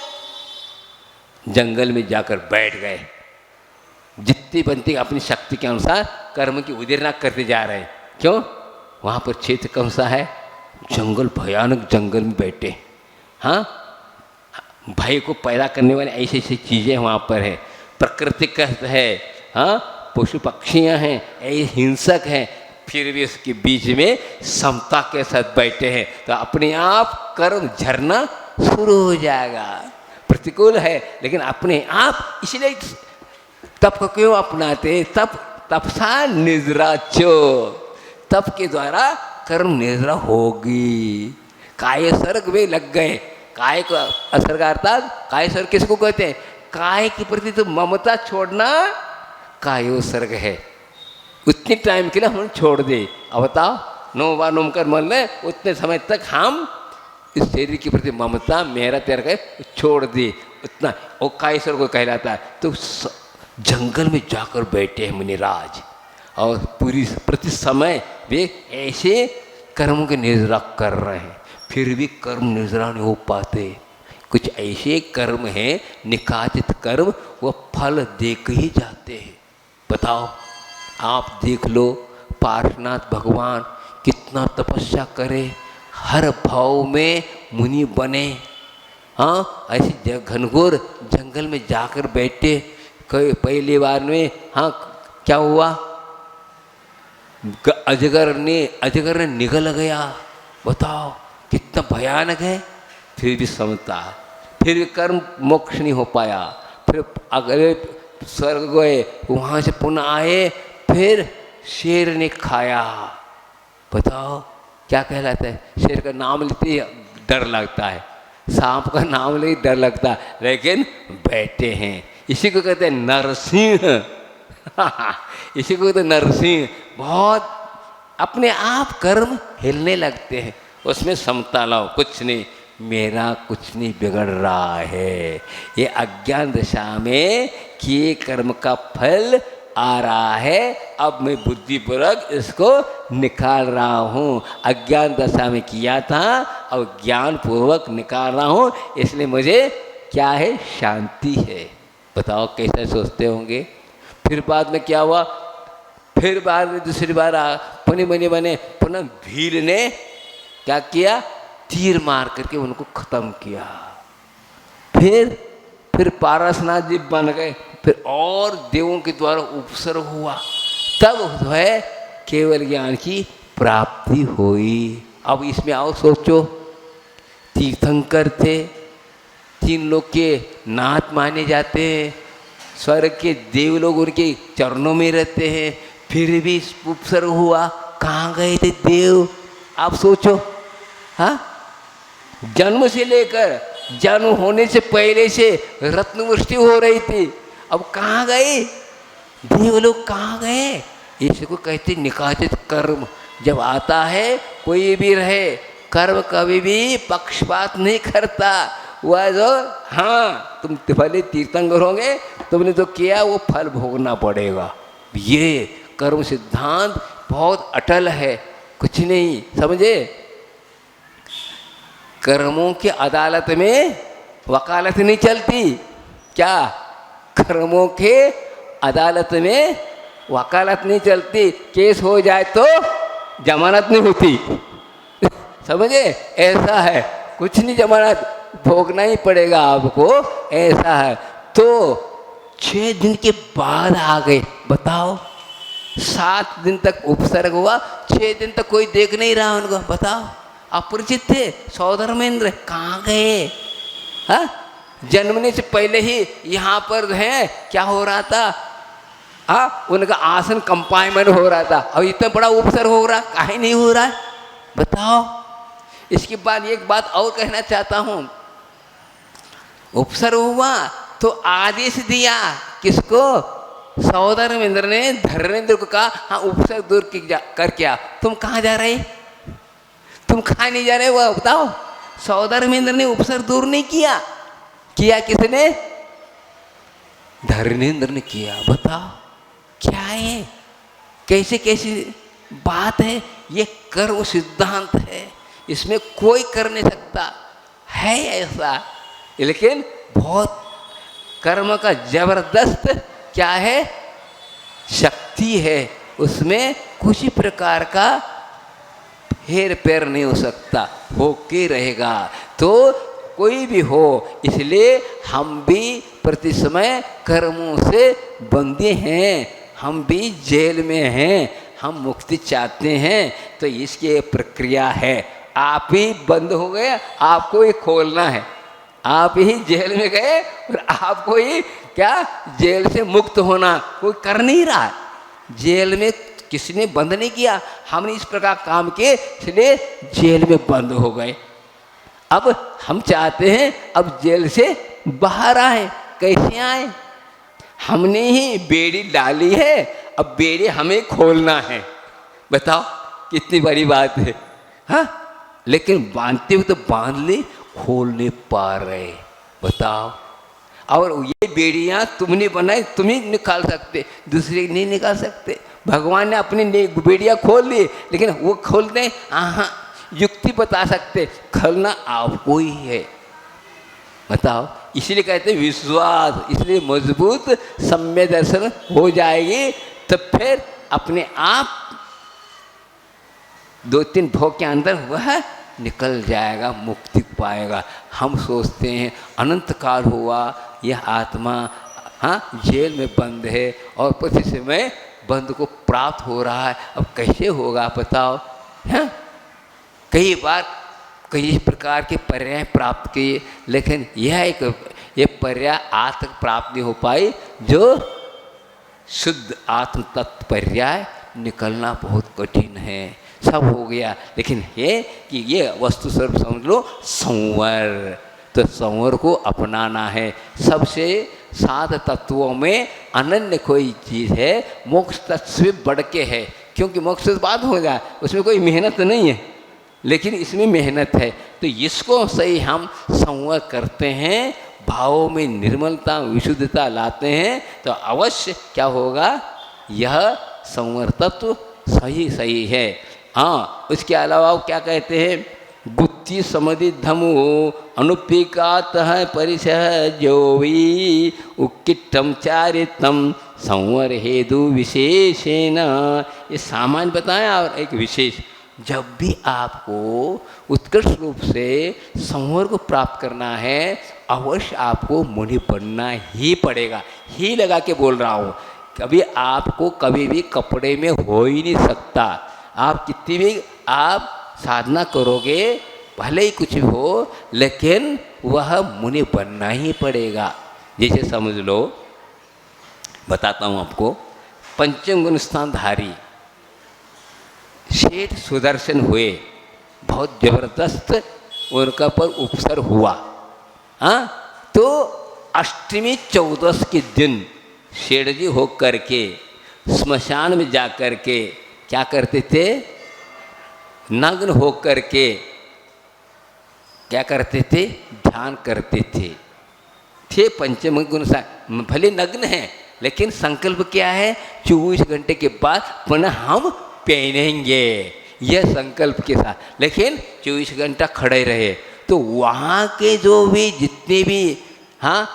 S4: जंगल में जाकर बैठ गए, जितनी बनती अपनी शक्ति के अनुसार कर्म की उदीरना करते जा रहे हैं। क्यों? वहाँ पर क्षेत्र कौन सा है? जंगल, भयानक जंगल में बैठे। हाँ, भय को पैदा करने वाली ऐसी ऐसी चीज़ें वहाँ पर है। प्रकृति का है, हाँ, पशु पक्षियाँ हैं, ऐसे हिंसक हैं, फिर भी उसके बीच में समता के साथ बैठे हैं, तो अपने आप कर्म झरना शुरू हो जाएगा। प्रतिकूल है लेकिन अपने आप, इसलिए तप को क्यों अपनाते? तपसा निद्रा चो, तप के द्वारा कर्म निद्रा होगी। काय सर्ग में लग गए। काय को असर्ग अर्थात काय सर्ग किसको कहते हैं? काय के प्रति तो ममता छोड़ना कायो सर्ग है। उतने टाइम के लिए हम छोड़ दे। अब बताओ, 9 बार नोम कर मन ले, उतने समय तक हम इस शरीर के प्रति ममता, मेरा तेरा का छोड़ दे, उतना वो काय सर्ग को कहलाता है। तो जंगल में जाकर बैठे हैं मुनिराज, और पूरी प्रति समय वे ऐसे कर्मों की निद्रा कर रहे हैं, फिर भी कर्म निद्रा नहीं हो पाते। कुछ ऐसे कर्म हैं, निकाचित कर्म, वो फल दे के ही जाते हैं। बताओ, आप देख लो, पार्श्वनाथ भगवान कितना तपस्या करे, हर भाव में मुनि बने। हाँ, ऐसे घनघोर जंगल में जाकर बैठे। पहली बार में, हाँ, क्या हुआ? अजगर ने निगल गया। बताओ कितना भयानक है। फिर भी समता, फिर भी कर्म मोक्ष नहीं हो पाया। फिर अगले स्वर्ग गए, वहाँ से पुनः आए, फिर शेर ने खाया। बताओ क्या कहलाता है? शेर का नाम लेते ही डर लगता है, सांप का नाम ले डर लगता है, लेकिन बैठे हैं। इसी को कहते हैं नरसिंह। इसी को कहते हैं नरसिंह। बहुत अपने आप कर्म हिलने लगते हैं, उसमें समता लाओ। कुछ नहीं, मेरा कुछ नहीं बिगड़ रहा है। ये अज्ञान दशा में किए कर्म का फल आ रहा है, अब मैं बुद्धिपूर्वक इसको निकाल रहा हूँ। अज्ञान दशा में किया था, अब ज्ञान पूर्वक निकाल रहा हूँ, इसलिए मुझे क्या है? शांति है। बताओ कैसे सोचते होंगे। फिर बाद में क्या हुआ? फिर बाद में दूसरी बार पुण्य बने, पुनः भील ने क्या किया? तीर मार करके उनको खत्म किया। फिर पारसनाथ जी बन गए, फिर और देवों के द्वारा उपसर्ग हुआ, तब जो है केवल ज्ञान की प्राप्ति हुई। अब इसमें आओ सोचो, तीर्थंकर थे, 3 लोग के नाथ माने जाते हैं, स्वर्ग के देव लोग उनके चरणों में रहते हैं, फिर भी उपसर्ग हुआ। कहाँ गए थे देव? आप सोचो। हाँ, जन्म से लेकर जन्म होने से पहले से रत्नवृष्टि हो रही थी, अब कहाँ गए देव लोग? कहाँ गए? इसको कहते निकाचित कर्म। जब आता है, कोई भी रहे, कर्म कभी भी पक्षपात नहीं करता। वह जो, हाँ, तुम भले तीर्थंकर होंगे, तुमने जो किया वो फल भोगना पड़ेगा। ये कर्म सिद्धांत बहुत अटल है, कुछ नहीं समझे। कर्मों की अदालत में वकालत नहीं चलती। क्या? कर्मों के अदालत में वकालत नहीं चलती। केस हो जाए तो जमानत नहीं होती। समझे? ऐसा है, कुछ नहीं, जमानत भोगना ही पड़ेगा आपको, ऐसा है। तो 6 दिन के बाद आ गए। बताओ, 7 दिन तक उपसर्ग हुआ, 6 दिन तक कोई देख नहीं रहा उनको। बताओ, अपरिचित थे। सौधर्मेंद्र कहाँ गए? हाँ, जन्मने से पहले ही यहाँ पर है क्या हो रहा था? उनका आसन कंपाइनमेंट हो रहा था, अब इतना बड़ा उपसर्ग हो रहा, काहे नहीं हो रहा है बताओ। इसके बाद एक बात और कहना चाहता हूँ, उपसर्ग हुआ तो आदेश दिया किसको? सौधर्मेंद्र ने धर्मेंद्र को कहा हाँ उपसर्ग दूर कर क्या, तुम कहाँ जा रहे, तुम कहाँ नहीं जा रहे वह बताओ। सौधर्मेंद्र ने उपसर्ग दूर नहीं किया, किया किसने? धर्मेंद्र ने किया। बताओ क्या है, कैसे कैसी बात है, ये कर्म सिद्धांत है, इसमें कोई कर नहीं सकता है ऐसा। लेकिन बहुत कर्म का जबरदस्त क्या है, शक्ति है, उसमें कुछ ही प्रकार का हेर पैर नहीं हो सकता, होके रहेगा। तो कोई भी हो, इसलिए हम भी प्रति समय कर्मों से बंधे हैं, हम भी जेल में हैं, हम मुक्ति चाहते हैं। तो इसकी एक प्रक्रिया है, आप ही बंद हो गए, आपको ही खोलना है। आप ही जेल में गए और आपको ही क्या जेल से मुक्त होना, कोई कर नहीं रहा है। जेल में किसी ने बंद नहीं किया, हमने इस प्रकार काम किए इसलिए जेल में बंद हो गए। अब हम चाहते हैं अब जेल से बाहर आए, कैसे आए? हमने ही बेड़ी डाली है, अब बेड़ी हमें खोलना है। बताओ कितनी बड़ी बात है। हाँ, लेकिन बांधते हुए तो बांध ले, खोल नहीं पा रहे। बताओ, और ये बेड़ियाँ तुमने बनाई, तुम ही निकाल सकते, दूसरे नहीं निकाल सकते। भगवान ने अपनी बेड़ियाँ खोल ली, लेकिन वो खोलते हाँ युक्ति बता सकते, खोलना आपको ही है। बताओ, इसलिए कहते हैं विश्वास, इसलिए मजबूत सम्य दर्शन हो जाएगी, तो फिर अपने आप 2-3 भोग के अंदर वह निकल जाएगा, मुक्ति पाएगा। हम सोचते हैं अनंत काल हुआ यह आत्मा हाँ जेल में बंद है और प्रति समय बंद को प्राप्त हो रहा है, अब कैसे होगा बताओ। हाँ, कई बार कई प्रकार के पर्याय प्राप्त किए, लेकिन यह पर्याय आज तक प्राप्त नहीं हो पाई, जो शुद्ध आत्म तत्व पर्याय निकलना बहुत कठिन है। सब हो गया, लेकिन ये कि ये वस्तु स्वरूप समझ लो संवर, तो संवर को अपनाना है। सबसे 7 तत्वों में अनन्य कोई चीज़ है, मोक्ष तत्व से बढ़ के है, क्योंकि मोक्ष से बात हो जाए उसमें कोई मेहनत नहीं है, लेकिन इसमें मेहनत है। तो इसको सही हम संवर करते हैं, भावों में निर्मलता विशुद्धता लाते हैं, तो अवश्य क्या होगा, यह संवर तत्व सही है। हाँ, उसके अलावा वो क्या कहते हैं, गुत्ती समधि धमो अनुपिकात परिसह जोवी उक्किटम चारितम संवर हेतु विशेषेण। ये सामान्य बताया और एक विशेष। जब भी आपको उत्कृष्ट रूप से संवर को प्राप्त करना है, अवश्य आपको मुनि बनना ही पड़ेगा। ही लगा के बोल रहा हूँ, कभी आपको कभी भी कपड़े में हो ही नहीं सकता। आप कितनी भी आप साधना करोगे, भले ही कुछ भी हो, लेकिन वह मुनि बनना ही पड़ेगा। जैसे समझ लो, बताता हूँ आपको, पंचम गुण स्थानधारी शेठ सुदर्शन हुए, बहुत जबरदस्त उनका पर उपसर हुआ। हाँ, तो अष्टमी 14 के दिन शेठ जी हो करके स्मशान में जा कर के क्या करते थे, नग्न हो करके क्या करते थे, ध्यान करते थे पंचम गुण। भले नग्न हैं, लेकिन संकल्प क्या है, 24 घंटे के बाद पुनः हम पहनेंगे, यह संकल्प के साथ। लेकिन 24 घंटा खड़े रहे, तो वहाँ के जो भी जितने भी हाँ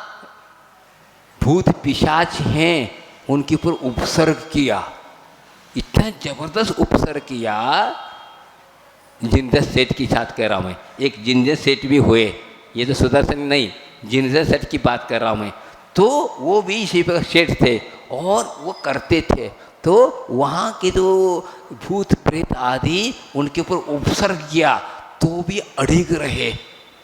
S4: भूत पिशाच हैं, उनके ऊपर उपसर्ग किया, इतना जबरदस्त उपसर्ग किया। जिंदर सेठ की साथ कह रहा हूँ मैं, एक जिंदर सेठ भी हुए, ये तो सुदर्शन नहीं, जिंदर सेठ की बात कर रहा हूँ मैं। तो वो भी इसी पर सेठ थे और वो करते थे, तो वहाँ के जो भूत प्रेत आदि उनके ऊपर उपसर्ग किया, तो भी अड़िग रहे,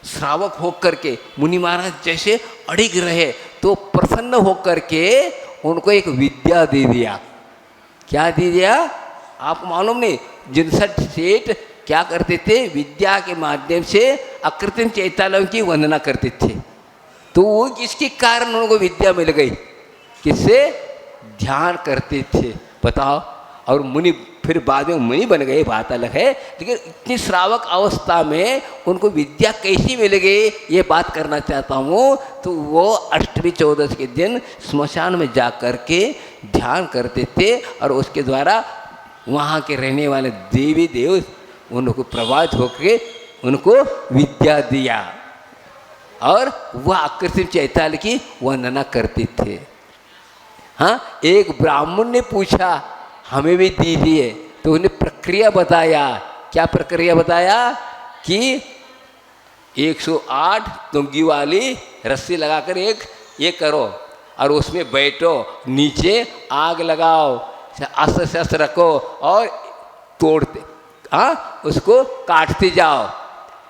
S4: श्रावक होकर के मुनि महाराज जैसे अड़िग रहे, तो प्रसन्न होकर के उनको एक विद्या दे दिया। क्या दे दिया आपको मालूम नहीं? जिनसठ सेठ क्या करते थे? विद्या के माध्यम से अकृत्रिम चैतालयों की वंदना करते थे। तो वो जिसके कारण उनको विद्या मिल गई, किससे? ध्यान करते थे, बताओ। और मुनि फिर बाद में मुनि बन गए, बात अलग है, लेकिन इतनी श्रावक अवस्था में उनको विद्या कैसी मिल गई, ये बात करना चाहता हूँ। तो वो अष्टमी चौदस के दिन स्मशान में जा कर के ध्यान करते थे और उसके द्वारा वहाँ के रहने वाले देवी देव उनको प्रभावित होकर उनको विद्या दिया और वह आकर्षित चैताल की वंदना करते थे। हाँ, एक ब्राह्मण ने पूछा हमें भी दीजिए, तो उन्हें प्रक्रिया बताया। क्या प्रक्रिया बताया? कि 108 तुंगी वाली रस्सी लगाकर एक ये करो और उसमें बैठो, नीचे आग लगाओ, अस्त्र शस्त्र रखो और तोड़ते, हाँ, उसको काटते जाओ।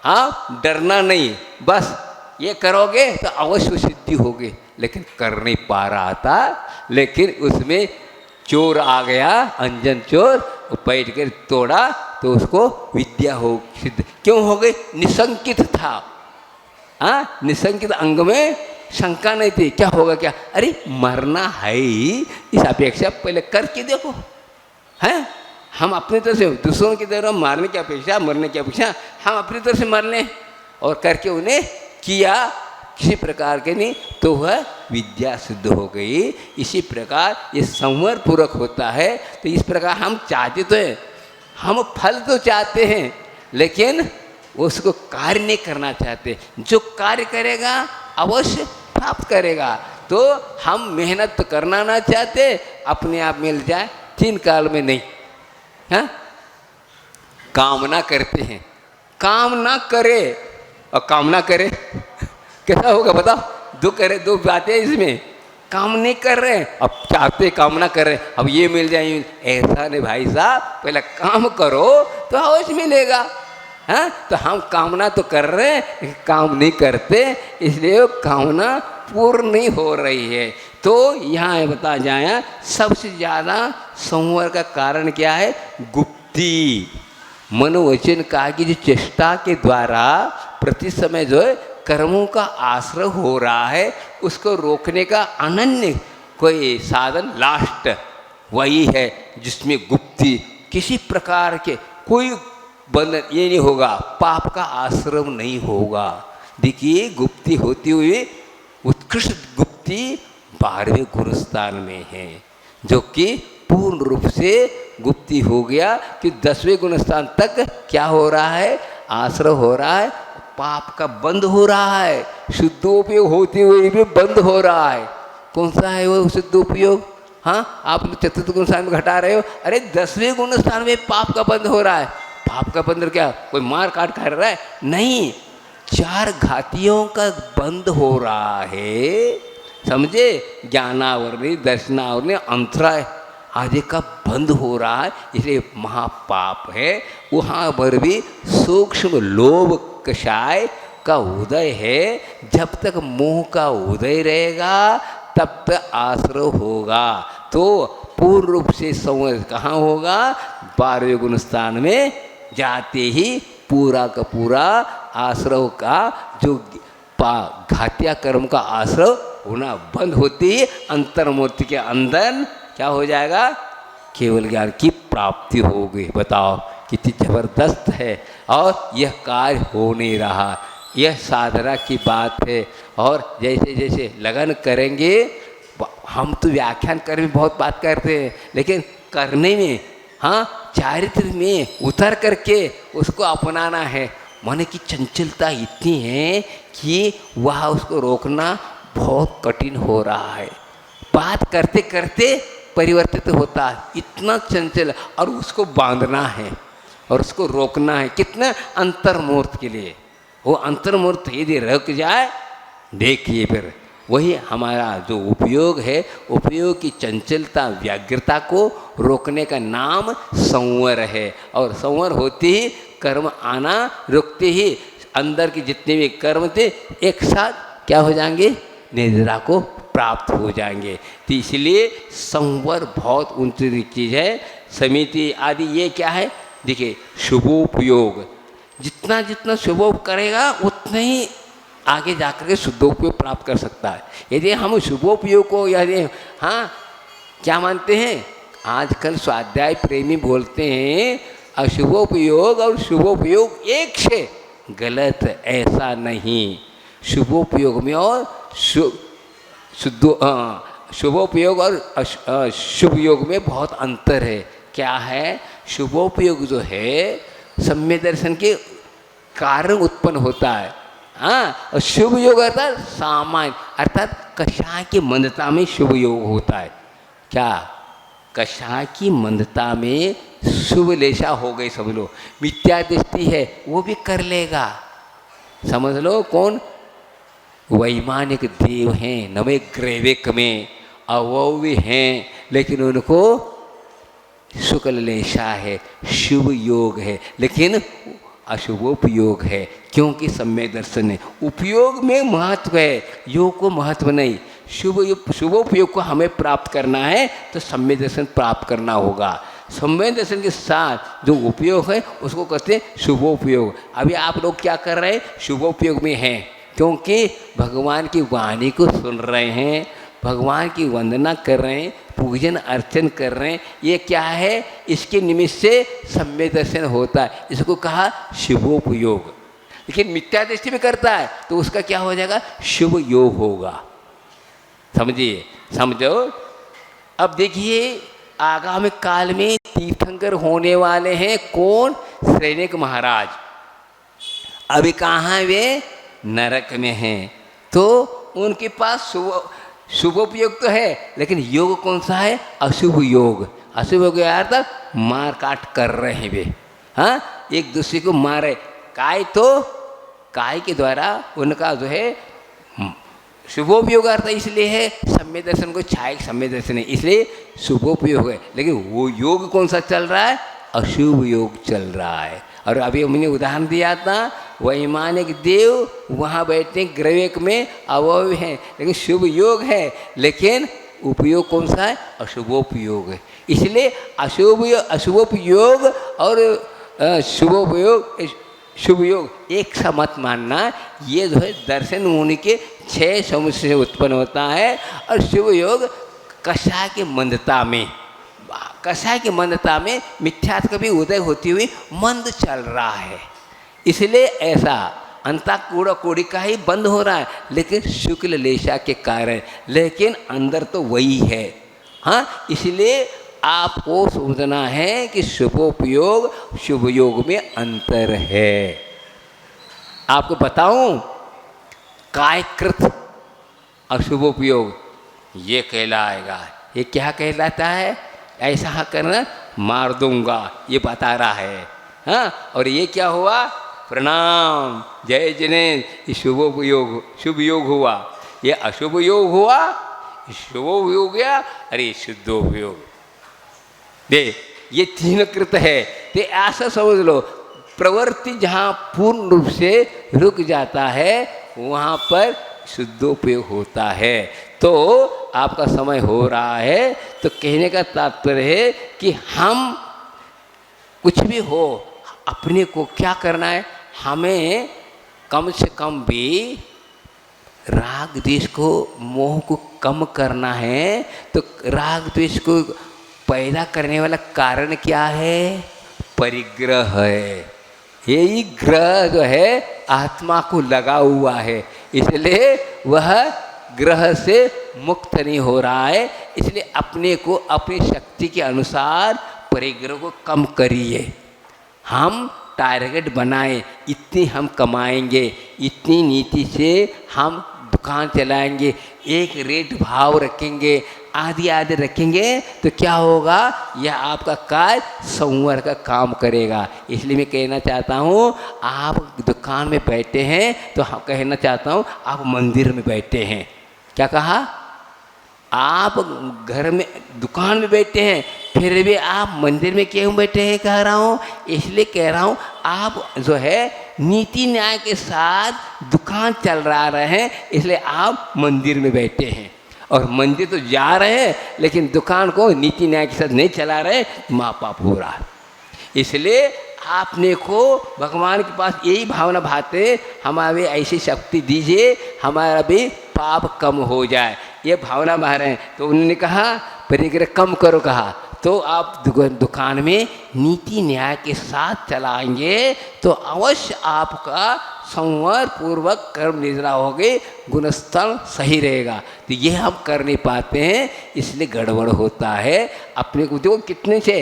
S4: हाँ, डरना नहीं, बस ये करोगे तो अवश्य सिद्धि होगी। लेकिन कर नहीं पा रहा था, लेकिन उसमें चोर आ गया, अंजन चोर, बैठ कर तोड़ा तो उसको विद्या हो सिद्ध। क्यों हो गई? निशंकित था। हाँ, निशंकित, अंग में शंका नहीं थी। क्या होगा? क्या, अरे मरना है ही, इस अपेक्षा पहले करके देखो। हैं, हम अपनी तरफ से दूसरों की तरफ मारने की अपेक्षा, मरने की अपेक्षा, हम अपनी तरफ से मर लें और करके उन्हें किया किसी प्रकार के नहीं, तो वह विद्या सिद्ध हो गई। इसी प्रकार ये संवर पूर्वक होता है। तो इस प्रकार हम चाहते तो हैं, हम फल तो चाहते हैं, लेकिन उसको कार्य नहीं करना चाहते। जो कार्य करेगा अवश्य प्राप्त करेगा। तो हम मेहनत तो करना ना चाहते, अपने आप मिल जाए 3 काल में नहीं। हाँ, कामना करते हैं, काम ना करे और कामना करे कैसा होगा बताओ? दो करे, दो बातें इसमें। काम नहीं कर रहे हैं, अब चाहते कामना कर रहे हैं, अब ये मिल जाए, ऐसा नहीं भाई साहब, पहले काम करो तो अवश्य मिलेगा। हाँ, तो हम कामना तो कर रहे हैं, काम नहीं करते, इसलिए वो कामना पूर्ण नहीं हो रही है। तो यहाँ बता जाए सबसे ज़्यादा संवर का कारण क्या है? गुप्ती। मनोवचन का की जो चेष्टा के द्वारा प्रति समय जो है कर्मों का आश्रय हो रहा है, उसको रोकने का अनन्य कोई साधन लास्ट वही है, जिसमें गुप्ती, किसी प्रकार के कोई बंधन ये नहीं होगा, पाप का आश्रम नहीं होगा। देखिए, गुप्ती होती हुई उत्कृष्ट गुप्ती 12वें गुणस्थान में है, जो कि पूर्ण रूप से गुप्ती हो गया कि 10वें गुणस्थान तक क्या हो रहा है? आश्रय हो रहा है, पाप का बंद हो रहा है, शुद्धोपयोग होते हुए भी बंद हो रहा है। कौन सा है वो शुद्धोपयोग? हाँ, आप लोग चतुर्थ गुण स्थान में घटा रहे हो, अरे 10वें गुण स्थान में पाप का बंद हो रहा है। पाप का बंद क्या? कोई मार काट कर रहा है? नहीं, 4 घातियों का बंद हो रहा है, समझे? ज्ञानावरणी, दर्शनावरणी, अंतराय आदि का बंद हो रहा है, इसलिए महापाप है। वहाँ पर भी सूक्ष्म लोभ कषाय का उदय है। जब तक मोह का उदय रहेगा तब तक आश्रय होगा। तो पूर्ण रूप से संवर कहाँ होगा? 12वें गुण स्थान में जाते ही पूरा का पूरा आश्रय का जो घातिया कर्म का आश्रय होना बंद होती ही अंतर्मूर्ति के अंदर क्या हो जाएगा? केवल ज्ञान की प्राप्ति होगी। बताओ कितनी जबरदस्त है। और यह कार्य हो नहीं रहा, यह साधना की बात है। और जैसे जैसे लगन करेंगे, हम तो व्याख्यान करने में बहुत बात करते हैं, लेकिन करने में, हाँ, चारित्र में उतर करके उसको अपनाना है। मन की चंचलता इतनी है कि वह उसको रोकना बहुत कठिन हो रहा है। बात करते करते परिवर्तित होता है, इतना चंचल, और उसको बांधना है और उसको रोकना है। कितना? अंतर्मूर्त के लिए। वो अंतर्मूर्त यदि रुक जाए, देखिए फिर वही हमारा जो उपयोग है, उपयोग की चंचलता, व्यग्रता को रोकने का नाम संवर है। और संवर होते ही कर्म आना रुकते ही अंदर के जितने भी कर्म थे एक साथ क्या हो जाएंगे? निद्रा को प्राप्त हो जाएंगे। तो इसलिए संवर बहुत ऊंची चीज़ है। समिति आदि ये क्या है, देखिए शुभोपयोग, जितना जितना शुभोप करेगा उतना ही आगे जाकर के शुद्धोपयोग प्राप्त कर सकता है। यदि हम शुभोपयोग को यदि हाँ क्या मानते हैं, आजकल स्वाध्याय प्रेमी बोलते हैं अशुभोपयोग और शुभोपयोग एक से, गलत, ऐसा नहीं। शुभोपयोग में और शुभोपयोग और शुभ योग में बहुत अंतर है। क्या है, शुभोपयोग जो है सम्यक दर्शन के कारण उत्पन्न होता है, हाँ, और शुभ योग अर्थात सामान्य अर्थात कषाय की मंदता में शुभ योग होता है। क्या, कषाय की मंदता में शुभ लेशा हो गई, समझ लो। मिथ्या दृष्टि है वो भी कर लेगा, समझ लो। कौन, वैमानिक देव हैं, नवे ग्रैविक में अवयवी हैं, लेकिन उनको शुक्ल लेशा है, शुभ योग है, लेकिन अशुभोपयोग है, क्योंकि सम्यक दर्शन है। उपयोग में महत्व है, योग को महत्व नहीं। शुभोपयोग को हमें प्राप्त करना है तो सम्यक दर्शन प्राप्त करना होगा। सम्यक दर्शन के साथ जो उपयोग है उसको कहते हैं शुभोपयोग। अभी आप लोग क्या कर रहे हैं, शुभोपयोग में हैं, क्योंकि भगवान की वाणी को सुन रहे हैं, भगवान की वंदना कर रहे हैं, पूजन अर्चन कर रहे हैं। ये क्या है, इसके निमित्त से सम्यक दर्शन होता है, इसको कहा शुभोपयोग। लेकिन मिथ्या दृष्टि में करता है तो उसका क्या हो जाएगा, शुभ योग होगा। समझिए, समझो। अब देखिए आगामी काल में तीर्थंकर होने वाले हैं, कौन, सैनिक महाराज। अभी कहाँ वे, नरक में हैं, तो उनके पास शुभोपयोग तो है, लेकिन योग कौन सा है, अशुभ योग। अशुभ योग अर्थात मार काट कर रहे हैं वे, हाँ, एक दूसरे को मारे। काय तो काय के द्वारा उनका जो है शुभोपयोग अर्थ इसलिए है, सम्यक दर्शन को छाया सम्यक दर्शन है, इसलिए शुभोपयोग है। लेकिन वो योग कौन सा चल रहा है, अशुभ योग चल रहा है। और अभी हमने उदाहरण दिया था, वैमानिक देव वहाँ बैठते ग्रैविक में अवयव हैं, लेकिन शुभ योग है, लेकिन उपयोग कौन सा है, अशुभोपयोग है। इसलिए अशुभोपयोग और शुभोपयोग, शुभ योग एक सा मत मानना। ये जो है दर्शन होने के 6 समुद्र से उत्पन्न होता है। और शुभ योग कषाय की मंदता में, कषाय की मंदता में मिथ्यात्व का भी उदय होती हुई मंद चल रहा है, इसलिए ऐसा अंता कूड़ा कूड़ी का ही बंद हो रहा है, लेकिन शुक्ल लेशा के कारण, लेकिन अंदर तो वही है, हाँ। इसलिए आपको समझना है कि शुभोपयोग शुभ योग में अंतर है। आपको बताऊं, कायकृत अशुभोपयोग ये कहलाएगा। ये क्या कहलाता है, ऐसा करना मार दूंगा, ये बता रहा है, हाँ। और ये क्या हुआ, प्रणाम जय जिनेन्द्र, ये शुभोपयोग शुभ योग हुआ, ये अशुभ योग हुआ, शुभोपयोग गया, अरे शुद्धोपयोग। दे ये 3 कृत है, तो ऐसा समझ लो, प्रवृत्ति जहाँ पूर्ण रूप से रुक जाता है वहाँ पर शुद्धोपयोग होता है। तो आपका समय हो रहा है, तो कहने का तात्पर्य है कि हम कुछ भी हो, अपने को क्या करना है, हमें कम से कम भी राग द्वेष को, मोह को कम करना है। तो राग द्वेष को पैदा करने वाला कारण क्या है, परिग्रह है। यही ग्रह जो है आत्मा को लगा हुआ है, इसलिए वह ग्रह से मुक्त नहीं हो रहा है। इसलिए अपने को अपनी शक्ति के अनुसार परिग्रह को कम करिए। हम टारगेट बनाएं, इतनी हम कमाएंगे, इतनी नीति से हम दुकान चलाएंगे, एक रेट भाव रखेंगे, आदि आदि रखेंगे, तो क्या होगा, यह आपका कार्य संवर का काम करेगा। इसलिए मैं कहना चाहता हूँ, आप दुकान में बैठे हैं तो हम कहना चाहता हूँ आप मंदिर में बैठे हैं। क्या कहा, आप घर में दुकान में बैठे हैं, फिर भी आप मंदिर में क्यों बैठे हैं, कह रहा हूँ। इसलिए कह रहा हूँ आप जो है नीति न्याय के साथ दुकान चल रहा रहे हैं, इसलिए आप मंदिर में बैठे हैं। और मंदिर तो जा रहे हैं लेकिन दुकान को नीति न्याय के साथ नहीं चला रहे, महापाप हो रहा है। इसलिए आपने को भगवान के पास यही भावना भाते, हमारे ऐसी शक्ति दीजिए हमारा भी पाप कम हो जाए, ये भावना मार रहे हैं। तो उन्होंने कहा परिग्रह कम करो, कहा तो आप दुकान में नीति न्याय के साथ चलाएंगे तो अवश्य आपका संवर पूर्वक कर्म निर्णय होगे, गुणस्थल सही रहेगा। तो ये हम कर नहीं पाते हैं, इसलिए गड़बड़ होता है। अपने को देखो कितने से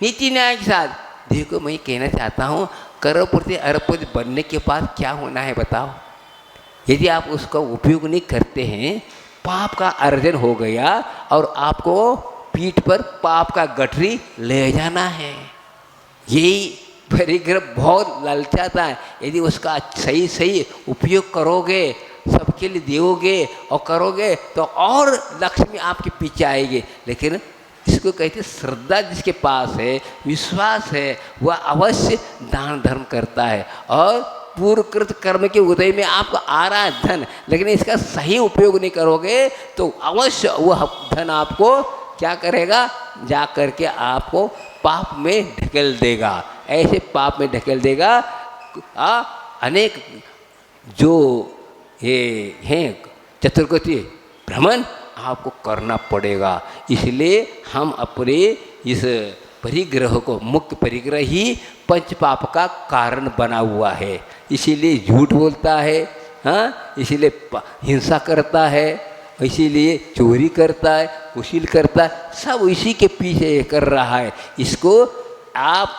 S4: नीति न्याय के साथ, देखो मैं कहना चाहता हूँ करोड़पति अरबपति बनने के बाद क्या होना है बताओ। यदि आप उसका उपयोग नहीं करते हैं, पाप का अर्जन हो गया और आपको पीठ पर पाप का गठरी ले जाना है। यही परिग्रह बहुत ललचाता है। यदि उसका सही सही उपयोग करोगे, सबके लिए दोगे और करोगे तो और लक्ष्मी आपके पीछे आएगी। लेकिन इसको कहते श्रद्धा जिसके पास है, विश्वास है, वह अवश्य दान धर्म करता है और पूर्वकृत कर्म के उदय में आपको आ रहा है धन, लेकिन इसका सही उपयोग नहीं करोगे तो अवश्य वह धन आपको क्या करेगा, जा करके आपको पाप में ढकेल देगा। ऐसे पाप में ढकेल देगा। अनेक जो ये हैं चतुर्गति भ्रमण आपको करना पड़ेगा। इसलिए हम अपने इस परिग्रह को, मुख्य परिग्रह ही पंच पाप का कारण बना हुआ है। इसीलिए झूठ बोलता है, हाँ, इसीलिए हिंसा करता है, इसीलिए चोरी करता है, कुशील करता है, सब इसी के पीछे कर रहा है। इसको आप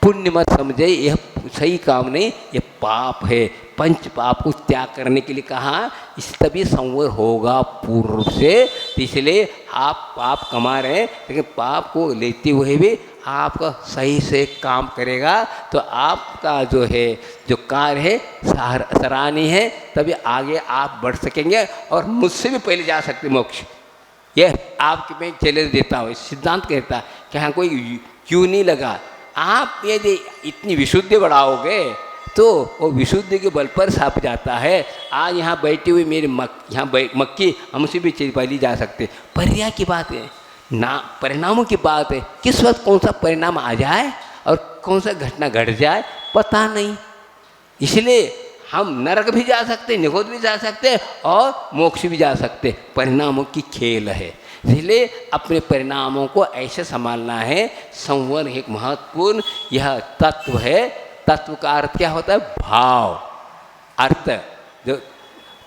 S4: पुण्य मत समझे, यह सही काम नहीं, ये पाप है। पंच पाप को त्याग करने के लिए कहा, इस तभी संवर होगा पूर्ण रूप से। तो इसलिए आप पाप कमा रहे हैं, लेकिन पाप को लेते हुए भी आपका सही से काम करेगा तो आपका जो है जो कार्य है सराहनीय है, तभी आगे आप बढ़ सकेंगे और मुझसे भी पहले जा सकते मोक्ष। यह आपके मैं चैलेंज देता हूँ, सिद्धांत कहता है कि हाँ कोई क्यों नहीं लगा। आप यदि इतनी विशुद्धि बढ़ाओगे तो वो विशुद्धि के बल पर साप जाता है। आज यहाँ बैठी हुई मेरी यहाँ मक्की हमसे भी चली जा सकते, पर्याय की बात है ना, परिणामों की बात है। किस वक्त कौन सा परिणाम आ जाए और कौन सा घटना घट जाए पता नहीं। इसलिए हम नरक भी जा सकते, निगोद भी जा सकते और मोक्ष भी जा सकते। परिणामों की खेल है, इसलिए अपने परिणामों को ऐसे संभालना है। संवर एक महत्वपूर्ण यह तत्व है। तत्व का अर्थ क्या होता है, भाव। अर्थ जो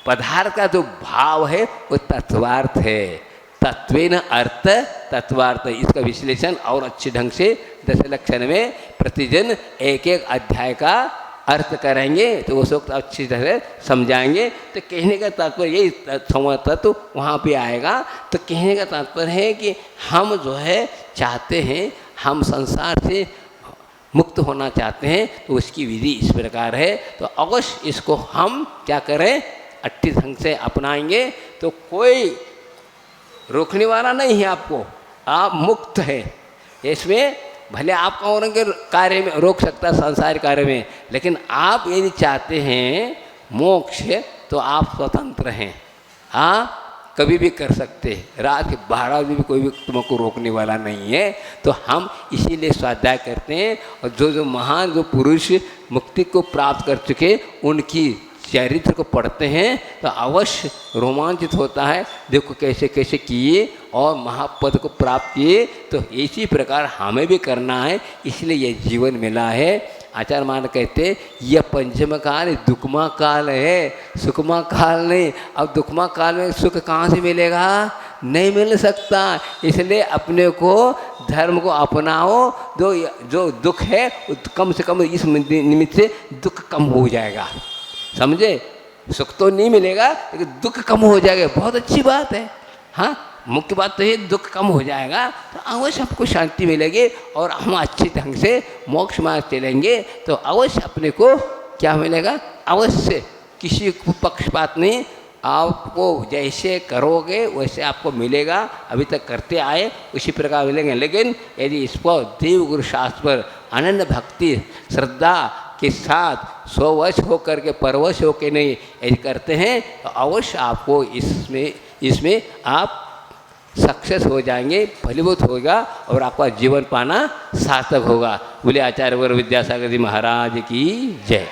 S4: पदार्थ का जो भाव है वो तत्वार्थ है। तत्वेन अर्थ तत्वार्थ, इसका विश्लेषण और अच्छे ढंग से 10 लक्षण में प्रतिदिन एक एक अध्याय का अर्थ करेंगे तो उस वक्त अच्छी तरह समझाएंगे। तो कहने का तात्पर्य यही संवर तत्व वहाँ पे आएगा। तो कहने का तात्पर्य है कि हम जो है चाहते हैं, हम संसार से मुक्त होना चाहते हैं, तो उसकी विधि इस प्रकार है। तो अवश्य इसको हम क्या करें, अच्छे ढंग से अपनाएंगे तो कोई रोकने वाला नहीं है आपको, आप मुक्त है। इसमें भले आप कौन के कार्य में रोक सकता है, संसार कार्य में, लेकिन आप यदि चाहते हैं मोक्ष तो आप स्वतंत्र हैं। आप कभी भी कर सकते हैं, रात के 12 बजे भी कोई भी तुमको रोकने वाला नहीं है। तो हम इसीलिए स्वाध्याय करते हैं। और जो महान जो पुरुष मुक्ति को प्राप्त कर चुके उनकी चरित्र को पढ़ते हैं तो अवश्य रोमांचित होता है। देखो कैसे कैसे किए और महापद को प्राप्त किए। तो इसी प्रकार हमें भी करना है, इसलिए यह जीवन मिला है। आचार्य मान कहते यह पंचम काल दुखमा काल है, सुखमा काल नहीं। अब दुखमा काल में सुख कहाँ से मिलेगा, नहीं मिल सकता। इसलिए अपने को धर्म को अपनाओ, जो दुख है कम से कम इस निमित्त से दुख कम हो जाएगा। समझे, सुख तो नहीं मिलेगा लेकिन दुख कम हो जाएगा, बहुत अच्छी बात है। हाँ, मुख्य बात तो ये दुख कम हो जाएगा तो अवश्य आपको शांति मिलेगी और हम अच्छे ढंग से मोक्ष मार्ग चलेंगे। तो अवश्य अपने को क्या मिलेगा, अवश्य किसी को पक्षपात नहीं, आपको जैसे करोगे वैसे आपको मिलेगा। अभी तक करते आए उसी प्रकार मिलेंगे। लेकिन यदि इसको देव गुरु शास्त्र पर अनन्य भक्ति श्रद्धा के साथ स्ववश होकर के परवश होकर नहीं ऐसे करते हैं तो अवश्य आपको इसमें आप सक्सेस हो जाएंगे, फलीभूत होगा और आपका जीवन पाना सार्थक होगा। बोले आचार्य वर विद्यासागर जी महाराज की जय।